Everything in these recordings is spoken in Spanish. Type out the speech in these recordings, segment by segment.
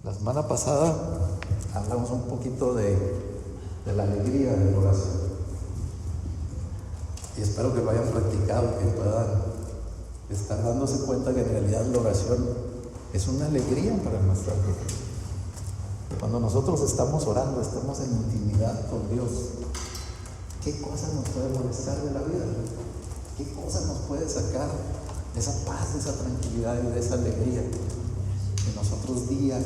La semana pasada hablamos un poquito de la alegría de la oración. Y espero que lo hayan practicado, que puedan estar dándose cuenta que en realidad la oración es una alegría para nuestra vida. Cuando nosotros estamos orando, estamos en intimidad con Dios. ¿Qué cosa nos puede molestar de la vida? ¿Qué cosa nos puede sacar de esa paz, de esa tranquilidad y de esa alegría que nosotros día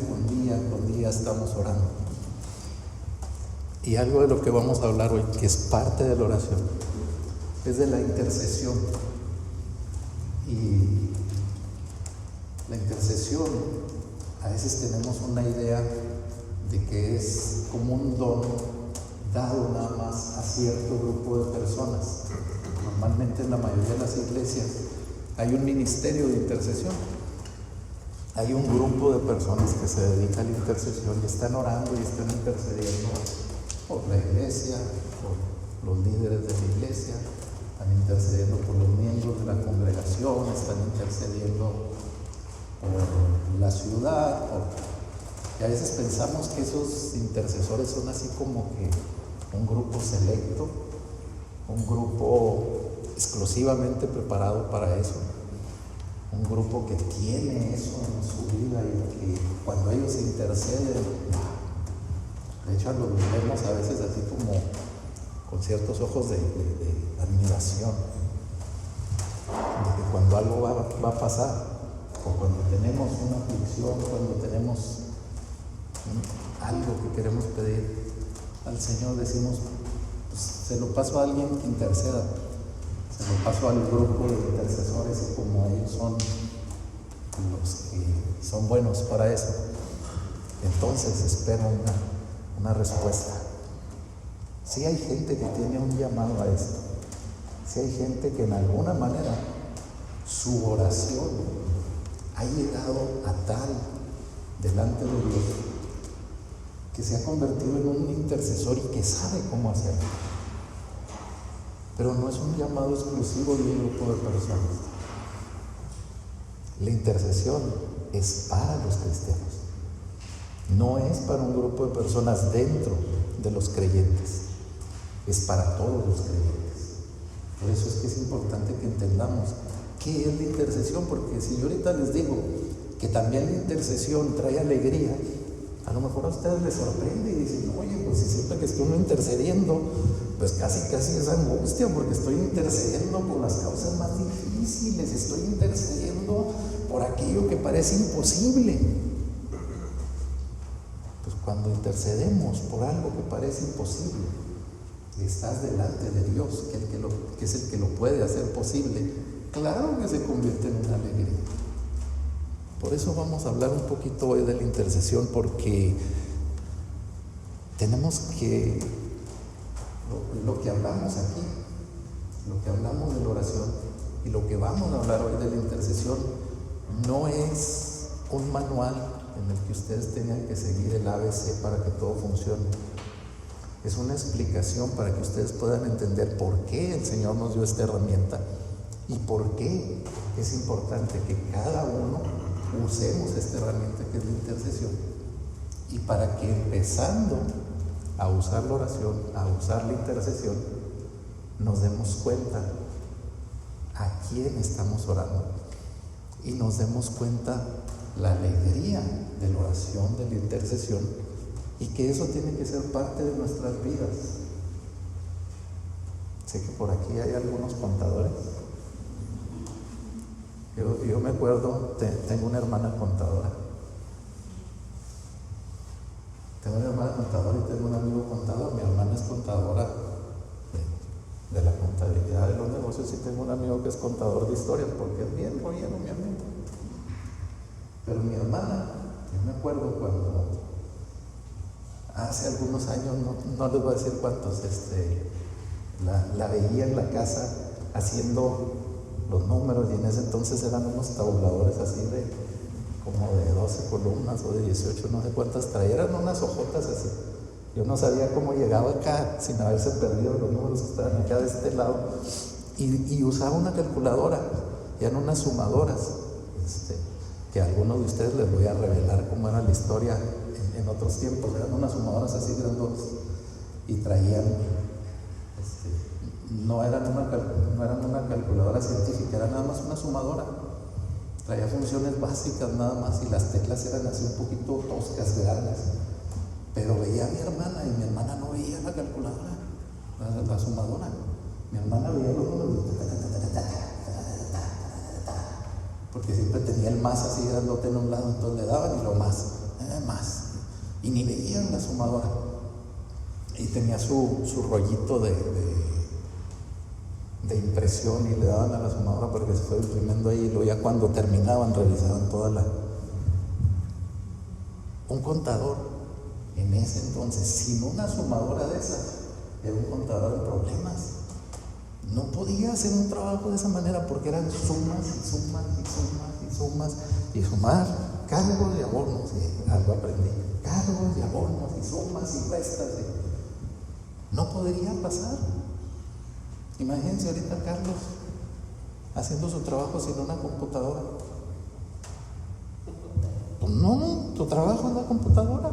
con día estamos orando? Y algo de lo que vamos a hablar hoy, que es parte de la oración, es de la intercesión. Y la intercesión, a veces tenemos una idea de que es como un don dado nada más a cierto grupo de personas. Normalmente en la mayoría de las iglesias hay un ministerio de intercesión. Hay un grupo de personas que se dedica a la intercesión y están orando y están intercediendo por la iglesia, por los líderes de la iglesia, están intercediendo por los miembros de la congregación, están intercediendo por la ciudad. Y a veces pensamos que esos intercesores son así como que un grupo selecto, un grupo exclusivamente preparado para eso, un grupo que tiene eso en su vida y que cuando ellos interceden, de hecho los vemos a veces así como con ciertos ojos de admiración, de que cuando algo va a pasar, o cuando tenemos una aflicción, cuando tenemos algo que queremos pedir al Señor, decimos, pues, se lo paso a alguien que interceda, se lo paso al grupo de intercesores, y como ellos son los que son buenos para eso, entonces espero una respuesta. Sí hay gente que tiene un llamado a esto, sí hay gente que en alguna manera su oración ha llegado a tal delante de Dios que se ha convertido en un intercesor y que sabe cómo hacerlo. Pero no es un llamado exclusivo de un grupo de personas. La intercesión es para los cristianos, no es para un grupo de personas dentro de los creyentes, es para todos los creyentes. Por eso es que es importante que entendamos qué es la intercesión, porque si yo ahorita les digo que también la intercesión trae alegría, a lo mejor a ustedes les sorprende y dicen, oye, pues si siempre que estoy intercediendo, pues casi es angustia, porque estoy intercediendo por las causas más difíciles, estoy intercediendo por aquello que parece imposible. Pues cuando intercedemos por algo que parece imposible, y estás delante de Dios, que es el que lo puede hacer posible, claro que se convierte en una alegría. Por eso vamos a hablar un poquito hoy de la intercesión, porque tenemos que, lo que hablamos aquí, lo que hablamos de la oración y lo que vamos a hablar hoy de la intercesión, no es un manual en el que ustedes tengan que seguir el ABC para que todo funcione. Es una explicación para que ustedes puedan entender por qué el Señor nos dio esta herramienta y por qué es importante que cada uno usemos esta herramienta que es la intercesión, y para que empezando a usar la oración, a usar la intercesión, nos demos cuenta a quién estamos orando y nos demos cuenta la alegría de la oración, de la intercesión, y que eso tiene que ser parte de nuestras vidas. Sé que por aquí hay algunos contadores. Yo me acuerdo, tengo una hermana contadora. Tengo una hermana contadora y tengo un amigo contador. Mi hermana es contadora de la contabilidad de los negocios, y tengo un amigo que es contador de historias, porque es bien rollero mi amigo. Pero mi hermana, yo me acuerdo cuando hace algunos años, no les voy a decir cuántos, la veía en la casa haciendo los números, y en ese entonces eran unos tabuladores así de como de 12 columnas o de 18, no sé cuántas traía, eran unas hojotas así. Yo no sabía cómo llegaba acá sin haberse perdido los números que estaban acá de este lado, y usaba una calculadora, y eran unas sumadoras, que a algunos de ustedes les voy a revelar cómo era la historia en otros tiempos. Eran unas sumadoras así grandes y traían, no eran una calculadora científica, era nada más una sumadora. Traía funciones básicas nada más y las teclas eran así un poquito toscas, grandes. Pero veía a mi hermana y mi hermana no veía la calculadora, la sumadora. Mi hermana veía los números, porque siempre tenía el más así grandote en un lado, entonces le daban y lo más, y ni veían la sumadora. Y tenía su rollito de impresión y le daban a la sumadora para que se fuera imprimiendo ahí, y luego ya cuando terminaban revisaban un contador en ese entonces, sin una sumadora de esas, era un contador en problemas. No podía hacer un trabajo de esa manera porque eran sumas y sumas y sumas y sumas y sumar cargos y abonos, algo aprendí, cargos y abonos y sumas y restas, no podría pasar. Imagínense ahorita Carlos haciendo su trabajo sin una computadora. Pues no, tu trabajo es la computadora.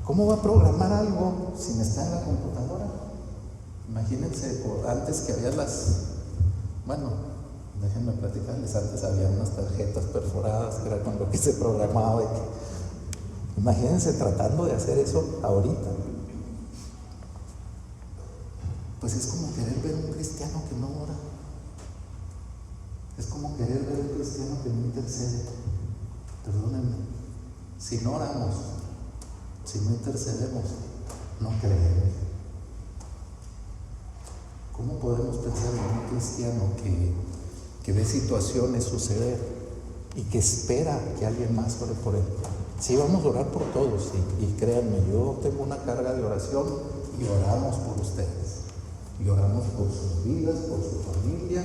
¿Cómo va a programar algo sin estar en la computadora? Imagínense, antes que había déjenme platicarles, antes había unas tarjetas perforadas que era con lo que se programaba. Imagínense tratando de hacer eso ahorita. Pues es como querer ver un cristiano que no ora. Es como querer ver un cristiano que no intercede. Perdónenme, si no oramos, si no intercedemos, no creemos. ¿Cómo podemos pensar en un cristiano que ve situaciones suceder y que espera que alguien más ore por él? Sí, vamos a orar por todos, y créanme, yo tengo una carga de oración y oramos por ustedes. Y oramos por sus vidas, por su familia,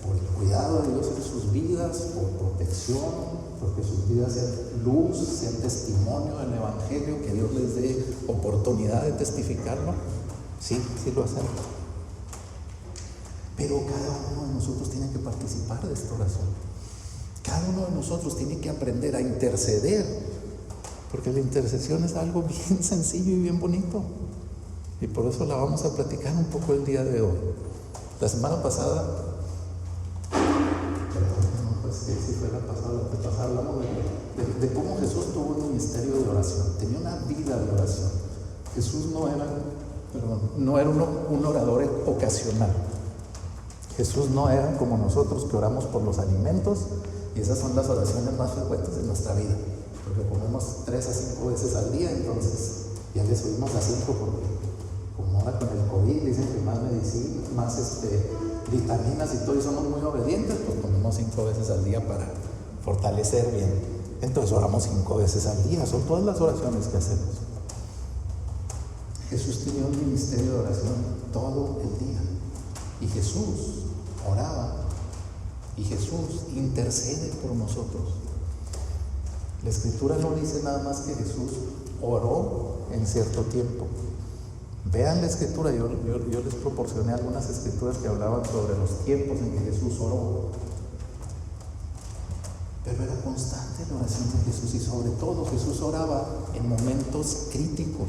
por el cuidado de Dios en sus vidas, por protección, porque sus vidas sean luz, sean testimonio del Evangelio, que Dios les dé oportunidad de testificarlo. Sí lo hacemos. Pero cada uno de nosotros tiene que participar de esta oración. Cada uno de nosotros tiene que aprender a interceder, porque la intercesión es algo bien sencillo y bien bonito. Y por eso la vamos a platicar un poco el día de hoy. La semana pasada, hablamos de cómo Jesús tuvo un ministerio de oración, tenía una vida de oración. Jesús no era un orador ocasional. Jesús no era como nosotros que oramos por los alimentos, y esas son las oraciones más frecuentes de nuestra vida, porque comemos 3 a 5 veces al día, entonces ya le subimos a 5 porque como ahora con el COVID dicen que más medicina, más vitaminas y todo, y somos muy obedientes, pues comemos 5 veces al día para fortalecer bien. Entonces oramos 5 veces al día, son todas las oraciones que hacemos. Jesús tenía un ministerio de oración todo el día, y Jesús oraba, y Jesús intercede por nosotros. La Escritura no dice nada más que Jesús oró en cierto tiempo. Vean la Escritura, yo les proporcioné algunas Escrituras que hablaban sobre los tiempos en que Jesús oró. Pero era constante la oración de Jesús, y sobre todo Jesús oraba en momentos críticos.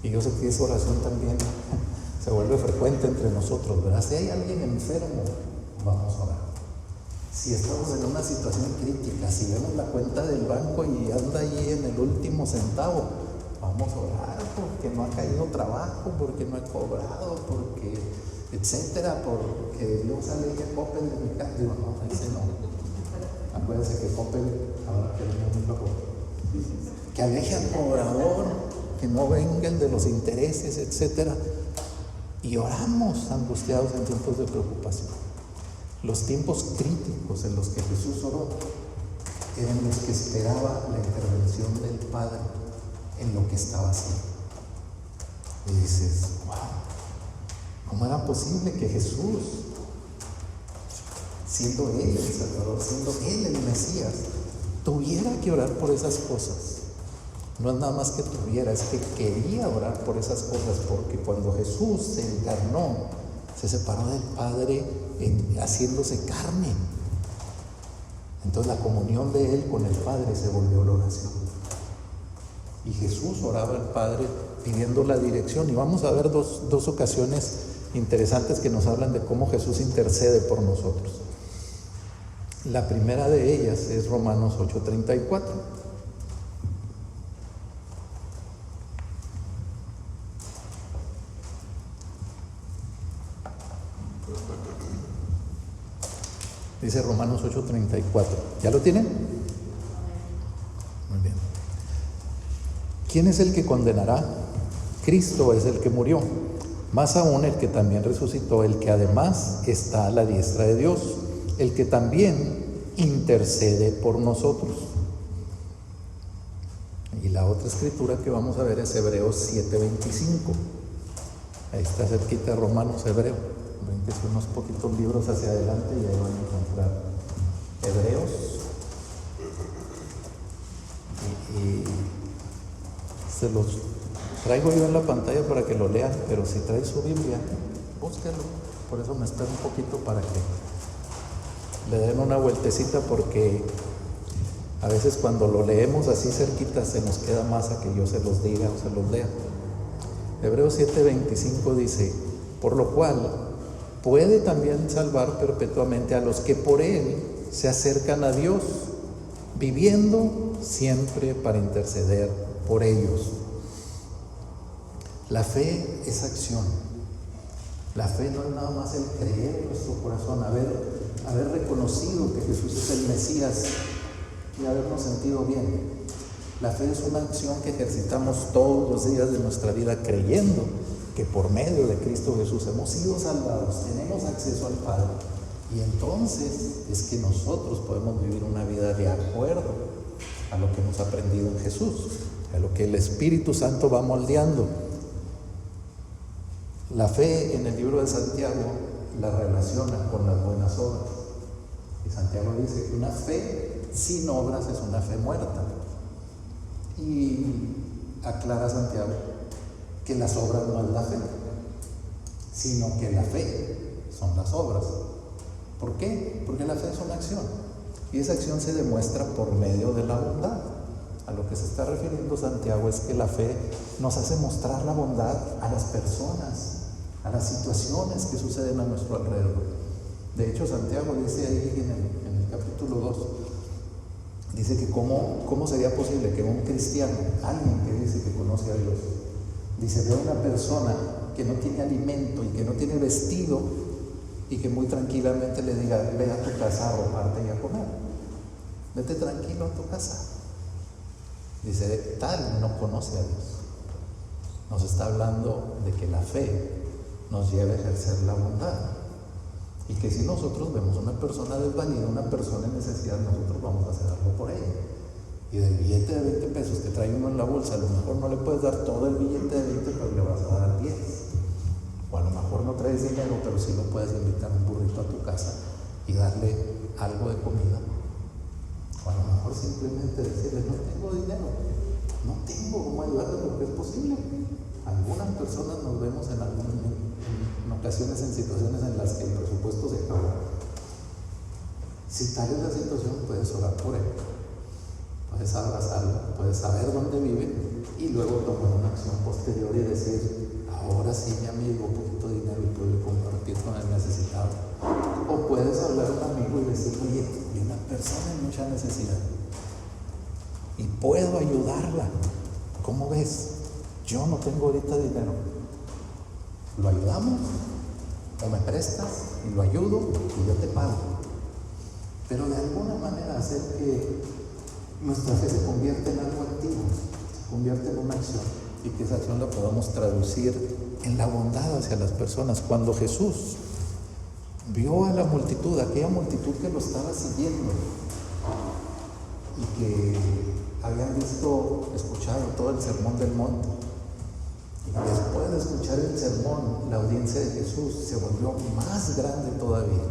Y yo sé que esa oración también se vuelve frecuente entre nosotros, ¿verdad? Si hay alguien enfermo, vamos a orar. Si estamos en una situación crítica, si vemos la cuenta del banco y anda ahí en el último centavo, vamos a orar porque no ha caído trabajo, porque no he cobrado, porque etcétera, porque Dios aleje a Coppel de mi casa. Digo, no, ese no. Acuérdense que Coppel, ahora que venga muy loco, que aleje al cobrador, que no venga el de los intereses, etcétera. Y oramos angustiados en tiempos de preocupación. Los tiempos críticos en los que Jesús oró eran los que esperaba la intervención del Padre en lo que estaba haciendo. Y dices, wow, ¿cómo era posible que Jesús, siendo Él el Salvador, siendo Él el Mesías, tuviera que orar por esas cosas? No es nada más que tuviera, es que quería orar por esas cosas, porque cuando Jesús se encarnó, se separó del Padre haciéndose carne. Entonces la comunión de Él con el Padre se volvió la oración. Y Jesús oraba al Padre pidiendo la dirección. Y vamos a ver dos ocasiones interesantes que nos hablan de cómo Jesús intercede por nosotros. La primera de ellas es Romanos 8:34. Dice Romanos 8:34. ¿Ya lo tienen? Muy bien. ¿Quién es el que condenará? Cristo es el que murió, más aún el que también resucitó, el que además está a la diestra de Dios, el que también intercede por nosotros. Y la otra escritura que vamos a ver es Hebreos 7:25. Ahí está cerquita Romanos, Hebreo. Brinquese unos poquitos libros hacia adelante y ahí van a encontrar Hebreos. Y se los traigo yo en la pantalla para que lo lean, pero si trae su Biblia, búsquelo. Por eso me espero un poquito para que le den una vueltecita, porque a veces cuando lo leemos así cerquita se nos queda más a que yo se los diga o se los lea. Hebreos 7:25 dice: por lo cual puede también salvar perpetuamente a los que por Él se acercan a Dios, viviendo siempre para interceder por ellos. La fe es acción. La fe no es nada más el creer en nuestro corazón, haber reconocido que Jesús es el Mesías y habernos sentido bien. La fe es una acción que ejercitamos todos los días de nuestra vida, creyendo que por medio de Cristo Jesús hemos sido salvados, tenemos acceso al Padre, y entonces es que nosotros podemos vivir una vida de acuerdo a lo que hemos aprendido en Jesús, a lo que el Espíritu Santo va moldeando. La fe en el libro de Santiago la relaciona con las buenas obras, y Santiago dice que una fe sin obras es una fe muerta, y aclara Santiago que las obras no es la fe, sino que la fe son las obras. ¿Por qué? Porque la fe es una acción, y esa acción se demuestra por medio de la bondad. A lo que se está refiriendo Santiago es que la fe nos hace mostrar la bondad a las personas, a las situaciones que suceden a nuestro alrededor. De hecho, Santiago dice ahí en el capítulo 2, dice que cómo sería posible que un cristiano, alguien que dice que conoce a Dios, dice, ve a una persona que no tiene alimento y que no tiene vestido, y que muy tranquilamente le diga: ve a tu casa a arroparte y a comer, vete tranquilo a tu casa. Dice, tal no conoce a Dios. Nos está hablando de que la fe nos lleva a ejercer la bondad, y que si nosotros vemos una persona desvalida, una persona en necesidad, nosotros vamos a hacer algo por ella. Y del billete de 20 pesos que trae uno en la bolsa, a lo mejor no le puedes dar todo el billete de 20, pero le vas a dar 10. O a lo mejor no traes dinero, pero sí lo puedes invitar un burrito a tu casa y darle algo de comida. O a lo mejor simplemente decirle: no tengo dinero, no tengo cómo ayudarte, porque es posible. Algunas personas nos vemos en ocasiones en situaciones en las que el presupuesto se acaba. Si tal es la situación, puedes orar por él, puedes abrazarlo, puedes saber dónde vive, y luego tomar una acción posterior y decir: ahora sí, mi amigo, un poquito de dinero y puedo compartir con el necesitado. O puedes hablar a un amigo y decir: oye, hay una persona en mucha necesidad y puedo ayudarla, ¿cómo ves? Yo no tengo ahorita dinero, ¿lo ayudamos? ¿O me prestas y lo ayudo y yo te pago? Pero de alguna manera hacer que nuestra fe se convierta en algo activo, se convierta en una acción, y que esa acción la podamos traducir en la bondad hacia las personas. Cuando Jesús vio a la multitud, aquella multitud que lo estaba siguiendo y que habían escuchado todo el sermón del monte, y después de escuchar el sermón, la audiencia de Jesús se volvió más grande todavía.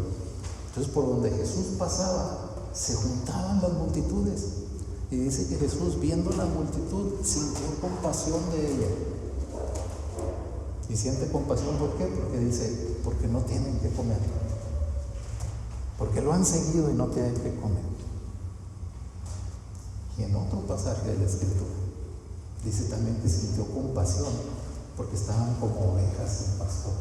Entonces, por donde Jesús pasaba, se juntaban las multitudes. Y dice que Jesús, viendo la multitud, sintió compasión de ella. Y siente compasión, ¿por qué? Porque dice: porque no tienen que comer. Porque lo han seguido y no tienen que comer. Y en otro pasaje de la Escritura dice también que sintió compasión porque estaban como ovejas sin pastor.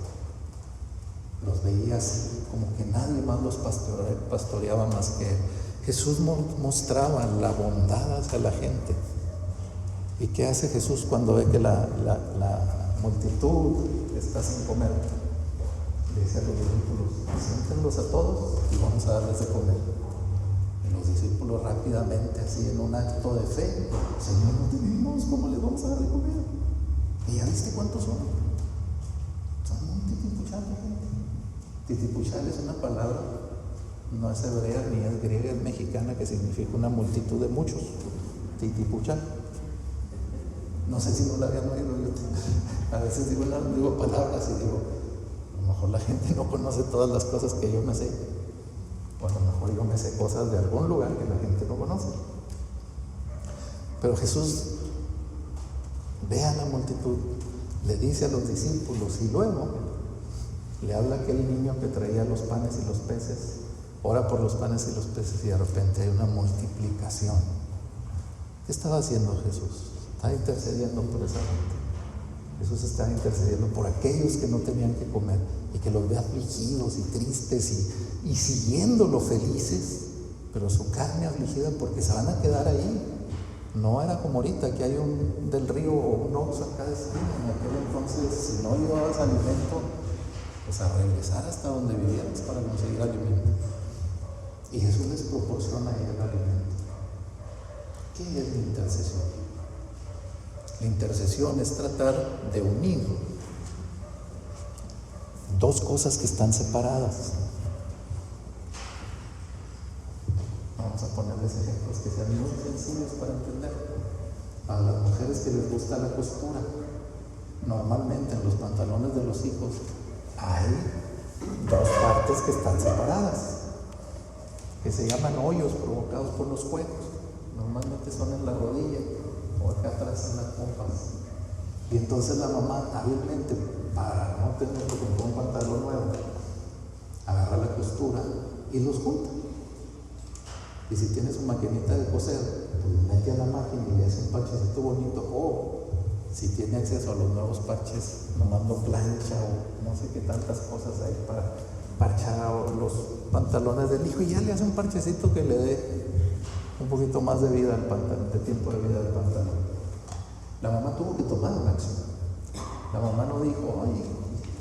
Los veía así, como que nadie más los pastoreaba más que él. Jesús mostraba la bondad hacia la gente. ¿Y qué hace Jesús cuando ve que la multitud está sin comer? Le dice a los discípulos: siéntenlos a todos y vamos a darles de comer. Y los discípulos rápidamente, así en un acto de fe: Señor, no tenemos, ¿cómo les vamos a dar de comer? ¿Y ya viste cuántos son? Son un titipuchal de gente. Titipuchal es una palabra, no es hebrea ni es griega, es mexicana, que significa una multitud de muchos. Titipuchal. No sé si no la habían oído. Yo a veces digo palabras y digo, a lo mejor la gente no conoce todas las cosas que yo me sé. O a lo mejor yo me sé cosas de algún lugar que la gente no conoce. Pero Jesús ve a la multitud, le dice a los discípulos y luego le habla a aquel niño que traía los panes y los peces. Ora por los panes y los peces y de repente hay una multiplicación. ¿Qué estaba haciendo Jesús? Estaba intercediendo por esa gente. Jesús estaba intercediendo por aquellos que no tenían que comer y que los ve afligidos y tristes y siguiéndolo felices, pero su carne afligida porque se van a quedar ahí. No era como ahorita que hay un del río o un Oxxo en cada esquina. En aquel entonces, si no llevabas alimento, pues a regresar hasta donde vivieras para conseguir alimento. Y Jesús les proporciona ahí el alimento. ¿Qué es la intercesión? La intercesión es tratar de unir dos cosas que están separadas. Vamos a ponerles ejemplos que sean muy sencillos para entender. A las mujeres que les gusta la costura, normalmente en los pantalones de los hijos hay dos partes que están separadas, que se llaman hoyos provocados por los juegos. Normalmente son en la rodilla o acá atrás en las pompas. Y entonces la mamá hábilmente, para no tener que comprar un pantalón nuevo, agarra la costura y los junta. Y si tienes una maquinita de coser, pues mete a la máquina y le hace un parchecito bonito. O si tiene acceso a los nuevos parches, nomás lo plancha o no sé qué tantas cosas hay para parchar los pantalones del hijo y ya le hace un parchecito que le dé un poquito más de vida al pantalón, de tiempo de vida al pantalón. La mamá tuvo que tomar una acción. La mamá no dijo: oye,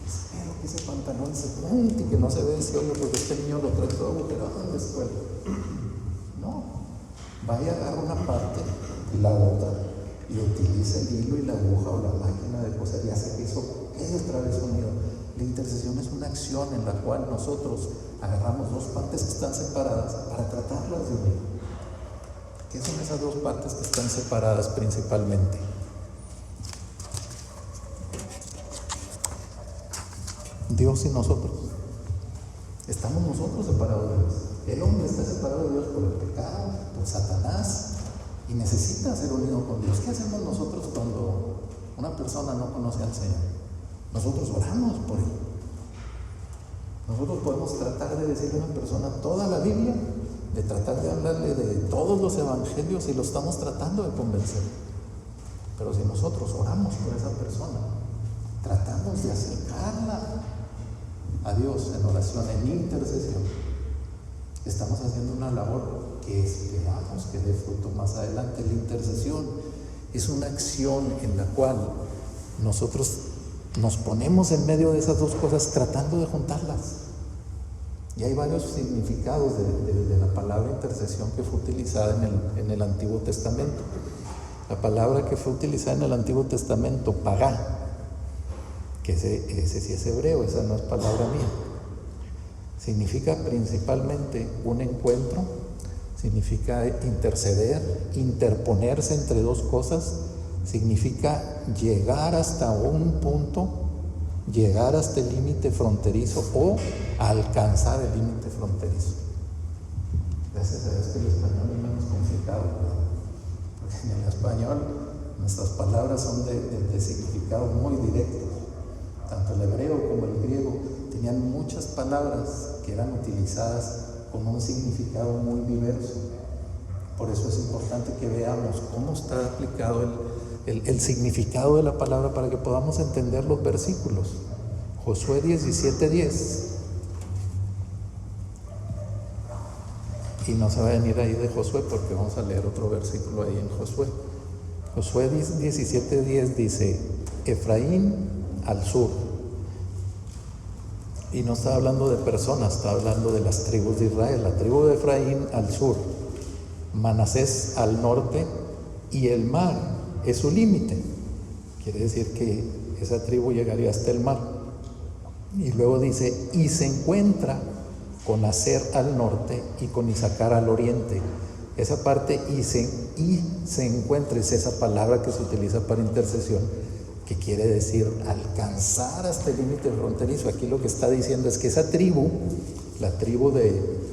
espero que ese pantalón se junte y que no se vea ese hoyo porque este niño lo trae todo agujerado en la escuela. No, vaya, agarra una parte y la otra y utiliza el hilo y la aguja o la máquina de coser y hace que eso quede otra vez unido. La intercesión es una acción en la cual nosotros agarramos dos partes que están separadas para tratarlas de unir. ¿Qué son esas dos partes que están separadas principalmente? Dios y nosotros. Estamos nosotros separados de Dios. El hombre está separado de Dios por el pecado, por Satanás, y necesita ser unido con Dios. ¿Qué hacemos nosotros cuando una persona no conoce al Señor? Nosotros oramos por él. Nosotros podemos tratar de decirle a una persona toda la Biblia, de tratar de hablarle de todos los evangelios y lo estamos tratando de convencer. Pero si nosotros oramos por esa persona, tratamos de acercarla a Dios en oración, en intercesión, estamos haciendo una labor que esperamos que dé fruto más adelante. La intercesión es una acción en la cual nosotros nos ponemos en medio de esas dos cosas tratando de juntarlas. Y hay varios significados de la palabra intercesión que fue utilizada en el Antiguo Testamento. La palabra que fue utilizada en el Antiguo Testamento, pagá, que ese sí es hebreo, esa no es palabra mía, significa principalmente un encuentro, significa interceder, interponerse entre dos cosas, significa llegar hasta un punto, llegar hasta el límite fronterizo o alcanzar el límite fronterizo. Gracias a Dios que el español es menos complicado, porque en el español nuestras palabras son de significado muy directos. Tanto el hebreo como el griego tenían muchas palabras que eran utilizadas con un significado muy diverso. Por eso es importante que veamos cómo está aplicado el significado de la palabra para que podamos entender los versículos. Josué 17:10. Y no se va a venir ahí de Josué porque vamos a leer otro versículo ahí en Josué. Josué 17:10 dice: Efraín al sur. Y no está hablando de personas, está hablando de las tribus de Israel. La tribu de Efraín al sur, Manasés al norte, y el mar es su límite. Quiere decir que esa tribu llegaría hasta el mar. Y luego dice: y se encuentra con Aser al norte y con Isacar al oriente. Esa parte y se encuentra es esa palabra que se utiliza para intercesión, que quiere decir alcanzar hasta el límite fronterizo. Aquí lo que está diciendo es que esa tribu, la tribu de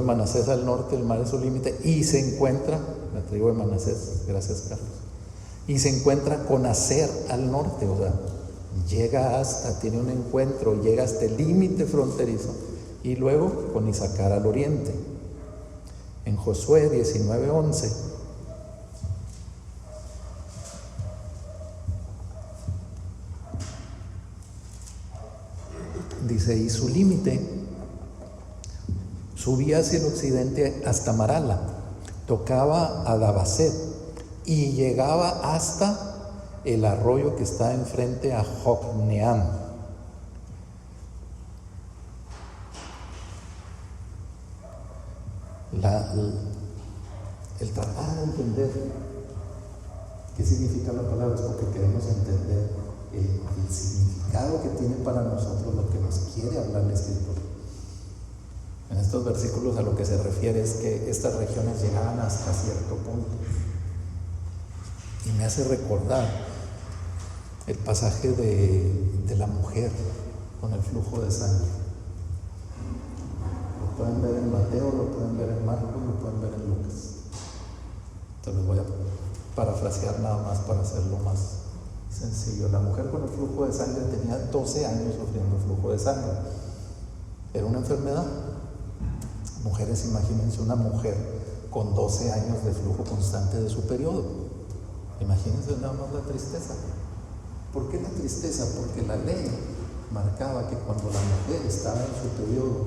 Manasés al norte, el mar es su límite, y se encuentra, la tribu de Manasés, gracias Carlos, y se encuentra con Aser al norte, o sea, llega hasta, tiene un encuentro, llega hasta el límite fronterizo, y luego con Isacar al oriente. En Josué 19:11 dice: y su límite subía hacia el occidente hasta Marala, tocaba a Dabaset y llegaba hasta el arroyo que está enfrente a Jocneam. El tratar de entender qué significa la palabra es porque queremos entender el significado que tiene para nosotros lo que nos quiere hablar la Escritura. En estos versículos a lo que se refiere es que estas regiones llegaban hasta cierto punto. Y me hace recordar el pasaje de la mujer con el flujo de sangre. Lo pueden ver en Mateo, lo pueden ver en Marcos, lo pueden ver en Lucas. Entonces voy a parafrasear nada más para hacerlo más sencillo. La mujer con el flujo de sangre tenía 12 años sufriendo flujo de sangre. Era una enfermedad. Mujeres, imagínense una mujer con 12 años de flujo constante de su periodo. Imagínense nada más la tristeza. ¿Por qué la tristeza? Porque la ley marcaba que cuando la mujer estaba en su periodo,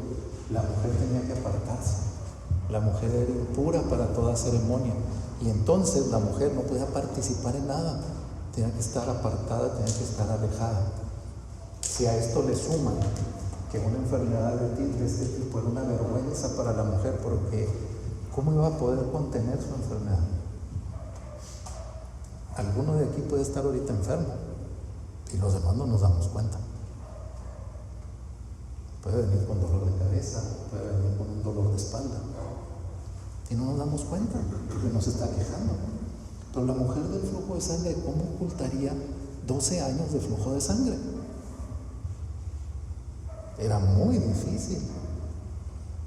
la mujer tenía que apartarse. La mujer era impura para toda ceremonia. Y entonces la mujer no podía participar en nada. Tenía que estar apartada, tenía que estar alejada. Si a esto le suman que una enfermedad de este tipo era una vergüenza para la mujer, porque ¿cómo iba a poder contener su enfermedad? Alguno de aquí puede estar ahorita enfermo y los demás no nos damos cuenta. Puede venir con dolor de cabeza, puede venir con un dolor de espalda y no nos damos cuenta porque nos está quejando. Pero la mujer del flujo de sangre, ¿cómo ocultaría 12 años de flujo de sangre? Era muy difícil,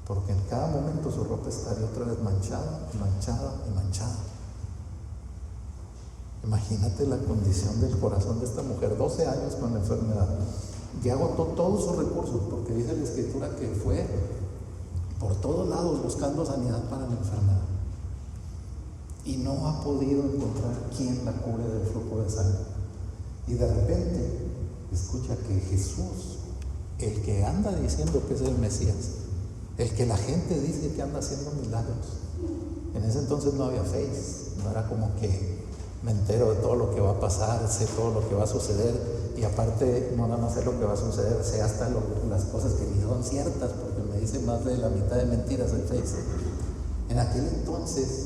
porque en cada momento su ropa estaría otra vez manchada, manchada y manchada. Imagínate la condición del corazón de esta mujer, 12 años con la enfermedad. Ya agotó todos sus recursos, porque dice la Escritura que fue por todos lados buscando sanidad para la enfermedad. Y no ha podido encontrar quién la cure del flujo de sangre. Y de repente escucha que Jesús, el que anda diciendo que es el Mesías, el que la gente dice que anda haciendo milagros. En ese entonces no había Face, no era como que me entero de todo lo que va a pasar, sé todo lo que va a suceder, y aparte no nada más sé lo que va a suceder, sé hasta las cosas que ni son ciertas, porque me dice más de la mitad de mentiras el Face. En aquel entonces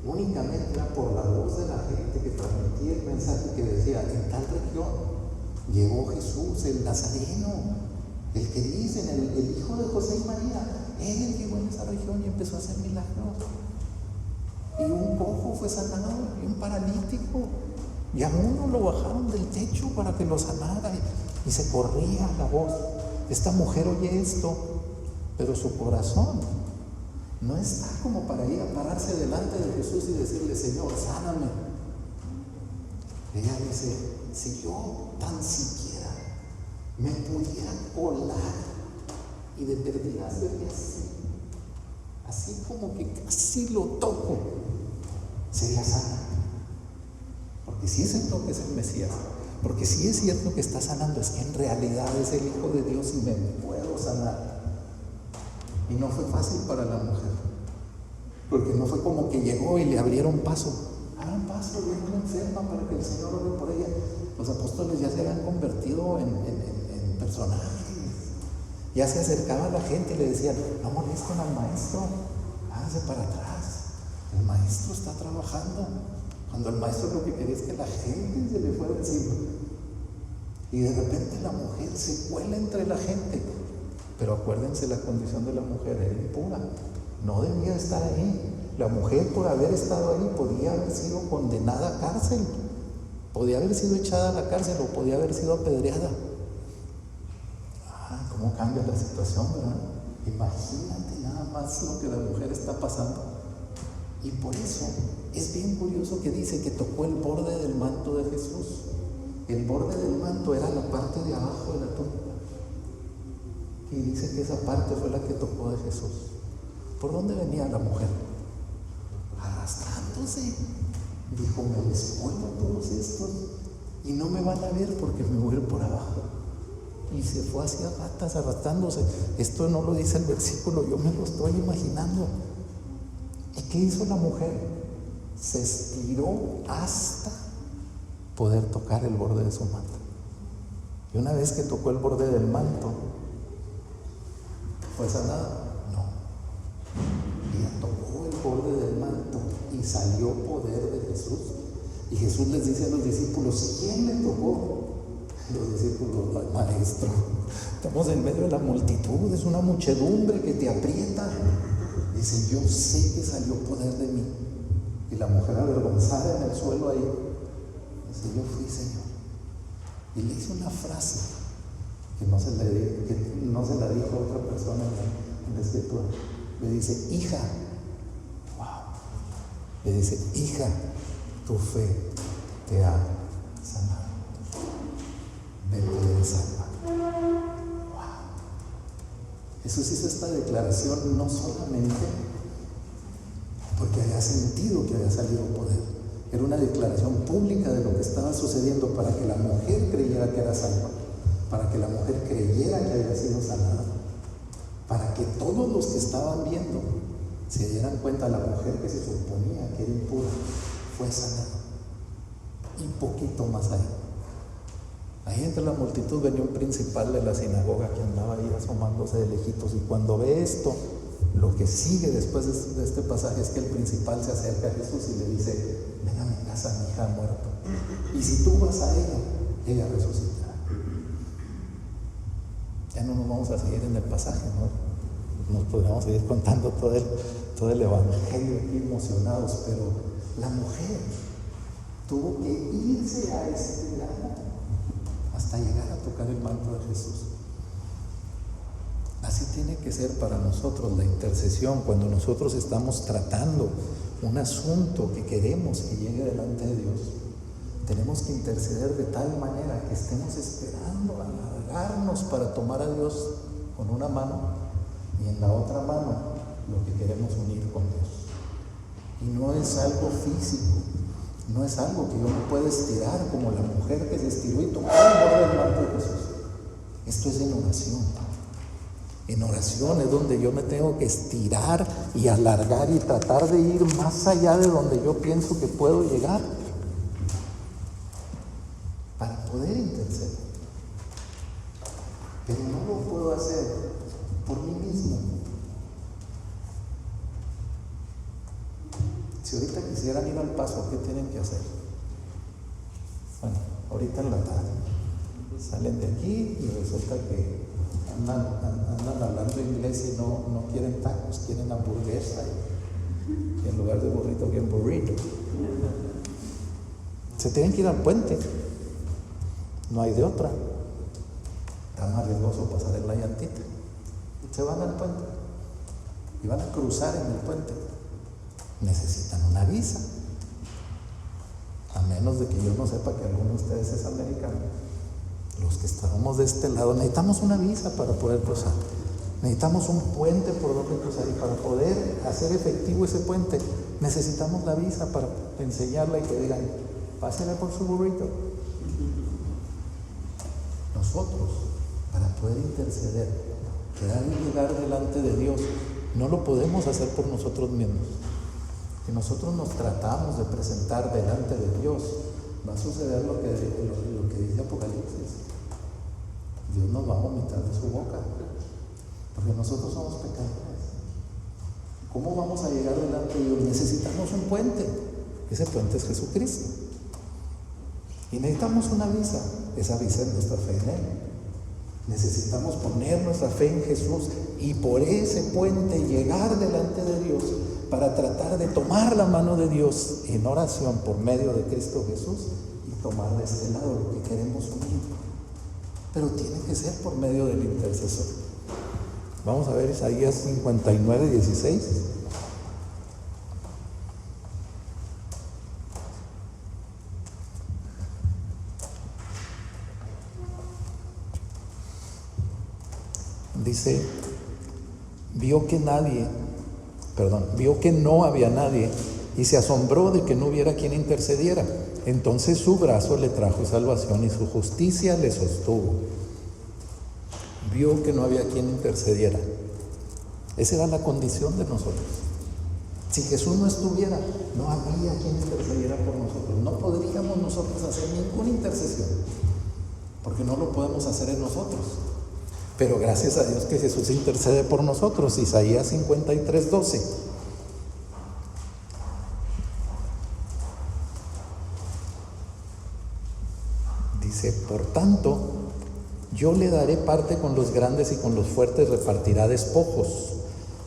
únicamente era por la voz de la gente que transmitía el mensaje que decía: en tal región llegó Jesús, el Nazareno, el que dicen, el hijo de José y María. Él llegó en esa región y empezó a hacer milagros. Y un cojo fue sanado, y un paralítico, y a uno lo bajaron del techo para que lo sanara, y se corría la voz. Esta mujer oye esto, pero su corazón no está como para ir a pararse delante de Jesús y decirle: Señor, sáname. Ella dice: si yo tan siquiera me pudiera colar y de perdida hacerle así como que casi lo toco, sería sana. Porque si es cierto que es el Mesías, porque si es cierto que está sanando, es que en realidad es el Hijo de Dios y me puedo sanar. Y no fue fácil para la mujer, porque no fue como que llegó y le abrieron paso. Hagan paso, viene una enferma para que el Señor ore por ella. Los apóstoles ya se habían convertido en personajes. Ya se acercaba a la gente y le decían: no molesten al maestro, háganse para atrás, el maestro está trabajando. Cuando el maestro lo que quería es que la gente se le fuera encima. Y de repente la mujer se cuela entre la gente. Pero acuérdense la condición de la mujer, era impura, no debía estar ahí. La mujer, por haber estado ahí, podía haber sido condenada a cárcel, podía haber sido echada a la cárcel o podía haber sido apedreada. ¿Cómo cambia la situación, verdad? Imagínate nada más lo que la mujer está pasando. Y por eso es bien curioso que dice que tocó el borde del manto de Jesús. El borde del manto era la parte de abajo de la túnica. Y dice que esa parte fue la que tocó de Jesús. ¿Por dónde venía la mujer? Arrastrándose. Dijo: me descuelgo todos estos y no me van a ver porque me voy a ir por abajo. Y se fue hacia ratas arrastrándose. Esto no lo dice el versículo, yo me lo estoy imaginando. ¿Y qué hizo la mujer? Se estiró hasta poder tocar el borde de su manto. Y una vez que tocó el borde del manto, ¿fue sanada? No. Ella tocó el borde del manto y salió poder de Jesús. Y Jesús les dice a los discípulos: ¿quién le tocó? Los discípulos: al maestro. Estamos en medio de la multitud, es una muchedumbre que te aprieta. Dice: yo sé que salió poder de mí. Y la mujer, avergonzada en el suelo ahí, dice: yo fui, Señor. Y le hizo una frase que no se la dijo a otra persona en la escritura. Le dice: hija. Wow. Le dice: hija, tu fe te ha sanado. Vete salva. Wow. Jesús hizo esta declaración no solamente porque había sentido que había salido poder, era una declaración pública de lo que estaba sucediendo para que la mujer creyera que era salva, para que la mujer creyera que había sido sanada, para que todos los que estaban viendo se dieran cuenta: la mujer que se suponía que era impura fue sanada. Y poquito más allá. Ahí entre la multitud venía un principal de la sinagoga que andaba ahí asomándose de lejitos, y cuando ve esto, lo que sigue después de este pasaje es que el principal se acerca a Jesús y le dice: ven a mi casa, mi hija ha muerto, y si tú vas a ella resucitará. Ya no nos vamos a seguir en el pasaje, ¿no? Nos podríamos seguir contando todo el evangelio aquí emocionados, pero la mujer tuvo que irse a este grado hasta llegar a tocar el manto de Jesús. Así tiene que ser para nosotros la intercesión. Cuando nosotros estamos tratando un asunto que queremos que llegue delante de Dios, tenemos que interceder de tal manera que estemos esperando alargarnos para tomar a Dios con una mano y en la otra mano lo que queremos unir con Dios. Y no es algo físico, no es algo que yo me pueda estirar como la mujer que se estiró y tocó el borde del manto de Jesús. Esto es en oración. En oración es donde yo me tengo que estirar y alargar y tratar de ir más allá de donde yo pienso que puedo llegar para poder interceder. Pero no lo puedo hacer por mí mismo. Si ahorita quisieran ir al paso, ¿qué tienen que hacer? Bueno, ahorita en la tarde salen de aquí y resulta que andan hablando inglés y no quieren tacos, quieren hamburguesa, y en lugar de burrito quieren burrito. Se tienen que ir al puente, no hay de otra. Está más riesgoso pasar en la llantita. Se van al puente y van a cruzar en el puente. Necesitan una visa, a menos de que yo no sepa que alguno de ustedes es americano. Los que estamos de este lado necesitamos una visa para poder cruzar. Necesitamos un puente por donde cruzar, y para poder hacer efectivo ese puente necesitamos la visa para enseñarla y que digan, pásenle por su burrito. Nosotros, para poder interceder, querer llegar delante de Dios, no lo podemos hacer por nosotros mismos. Si nosotros nos tratamos de presentar delante de Dios, va a suceder lo que dice Apocalipsis. Dios nos va a vomitar de su boca, porque nosotros somos pecadores. ¿Cómo vamos a llegar delante de Dios? Necesitamos un puente. Ese puente es Jesucristo. Y necesitamos una visa. Esa visa es nuestra fe en Él. Necesitamos poner nuestra fe en Jesús y por ese puente llegar delante de Dios para tratar de tomar la mano de Dios en oración por medio de Cristo Jesús y tomar de este lado lo que queremos unir. Pero tiene que ser por medio del intercesor. Vamos a ver Isaías 59, 16. Dice, vio que no había nadie y se asombró de que no hubiera quien intercediera. Entonces su brazo le trajo salvación y su justicia le sostuvo. Vio que no había quien intercediera. Esa era la condición de nosotros. Si Jesús no estuviera, no había quien intercediera por nosotros. No podríamos nosotros hacer ninguna intercesión, porque no lo podemos hacer en nosotros. Pero gracias a Dios que Jesús intercede por nosotros. Isaías 53, 12. Dice, por tanto, yo le daré parte con los grandes y con los fuertes repartirá despojos,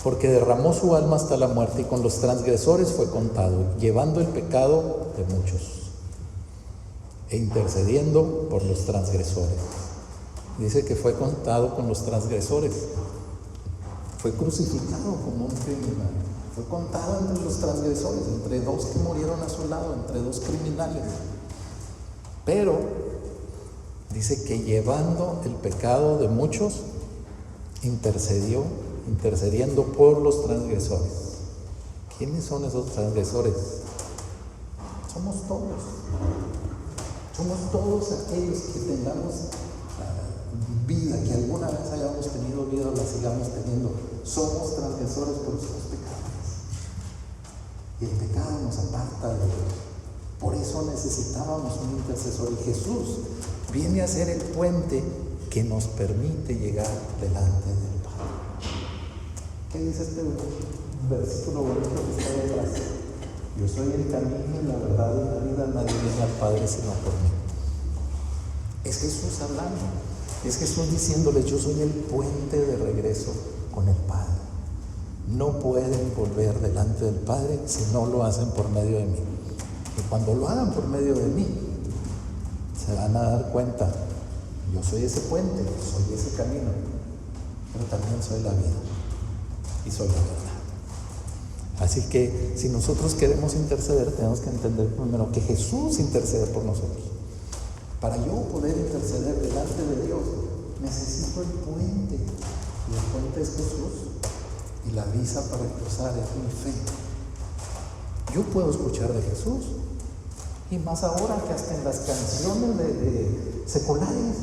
porque derramó su alma hasta la muerte y con los transgresores fue contado, llevando el pecado de muchos e intercediendo por los transgresores. Dice que fue contado con los transgresores, fue crucificado como un criminal, fue contado entre los transgresores, entre dos que murieron a su lado, entre dos criminales. Pero dice que llevando el pecado de muchos, intercediendo por los transgresores. ¿Quiénes son esos transgresores? Somos todos aquellos que tengamos vida, que alguna vez hayamos tenido vida o la sigamos teniendo. Somos transgresores, pero somos pecadores. Y el pecado nos aparta de Dios. Por eso necesitábamos un intercesor. Y Jesús viene a ser el puente que nos permite llegar delante del Padre. ¿Qué dice este versículo bonito que está detrás? Yo soy el camino y la verdad y la vida, nadie viene al Padre sino por mí. Es Jesús hablando. Es Jesús diciéndoles, yo soy el puente de regreso con el Padre. No pueden volver delante del Padre si no lo hacen por medio de mí. Y cuando lo hagan por medio de mí, se van a dar cuenta, yo soy ese puente, soy ese camino, pero también soy la vida y soy la verdad. Así que si nosotros queremos interceder, tenemos que entender primero que Jesús intercede por nosotros. Para yo poder interceder delante de Dios, necesito el puente. Y el puente es Jesús. Y la visa para cruzar es mi fe. Yo puedo escuchar de Jesús. Y más ahora que hasta en las canciones de seculares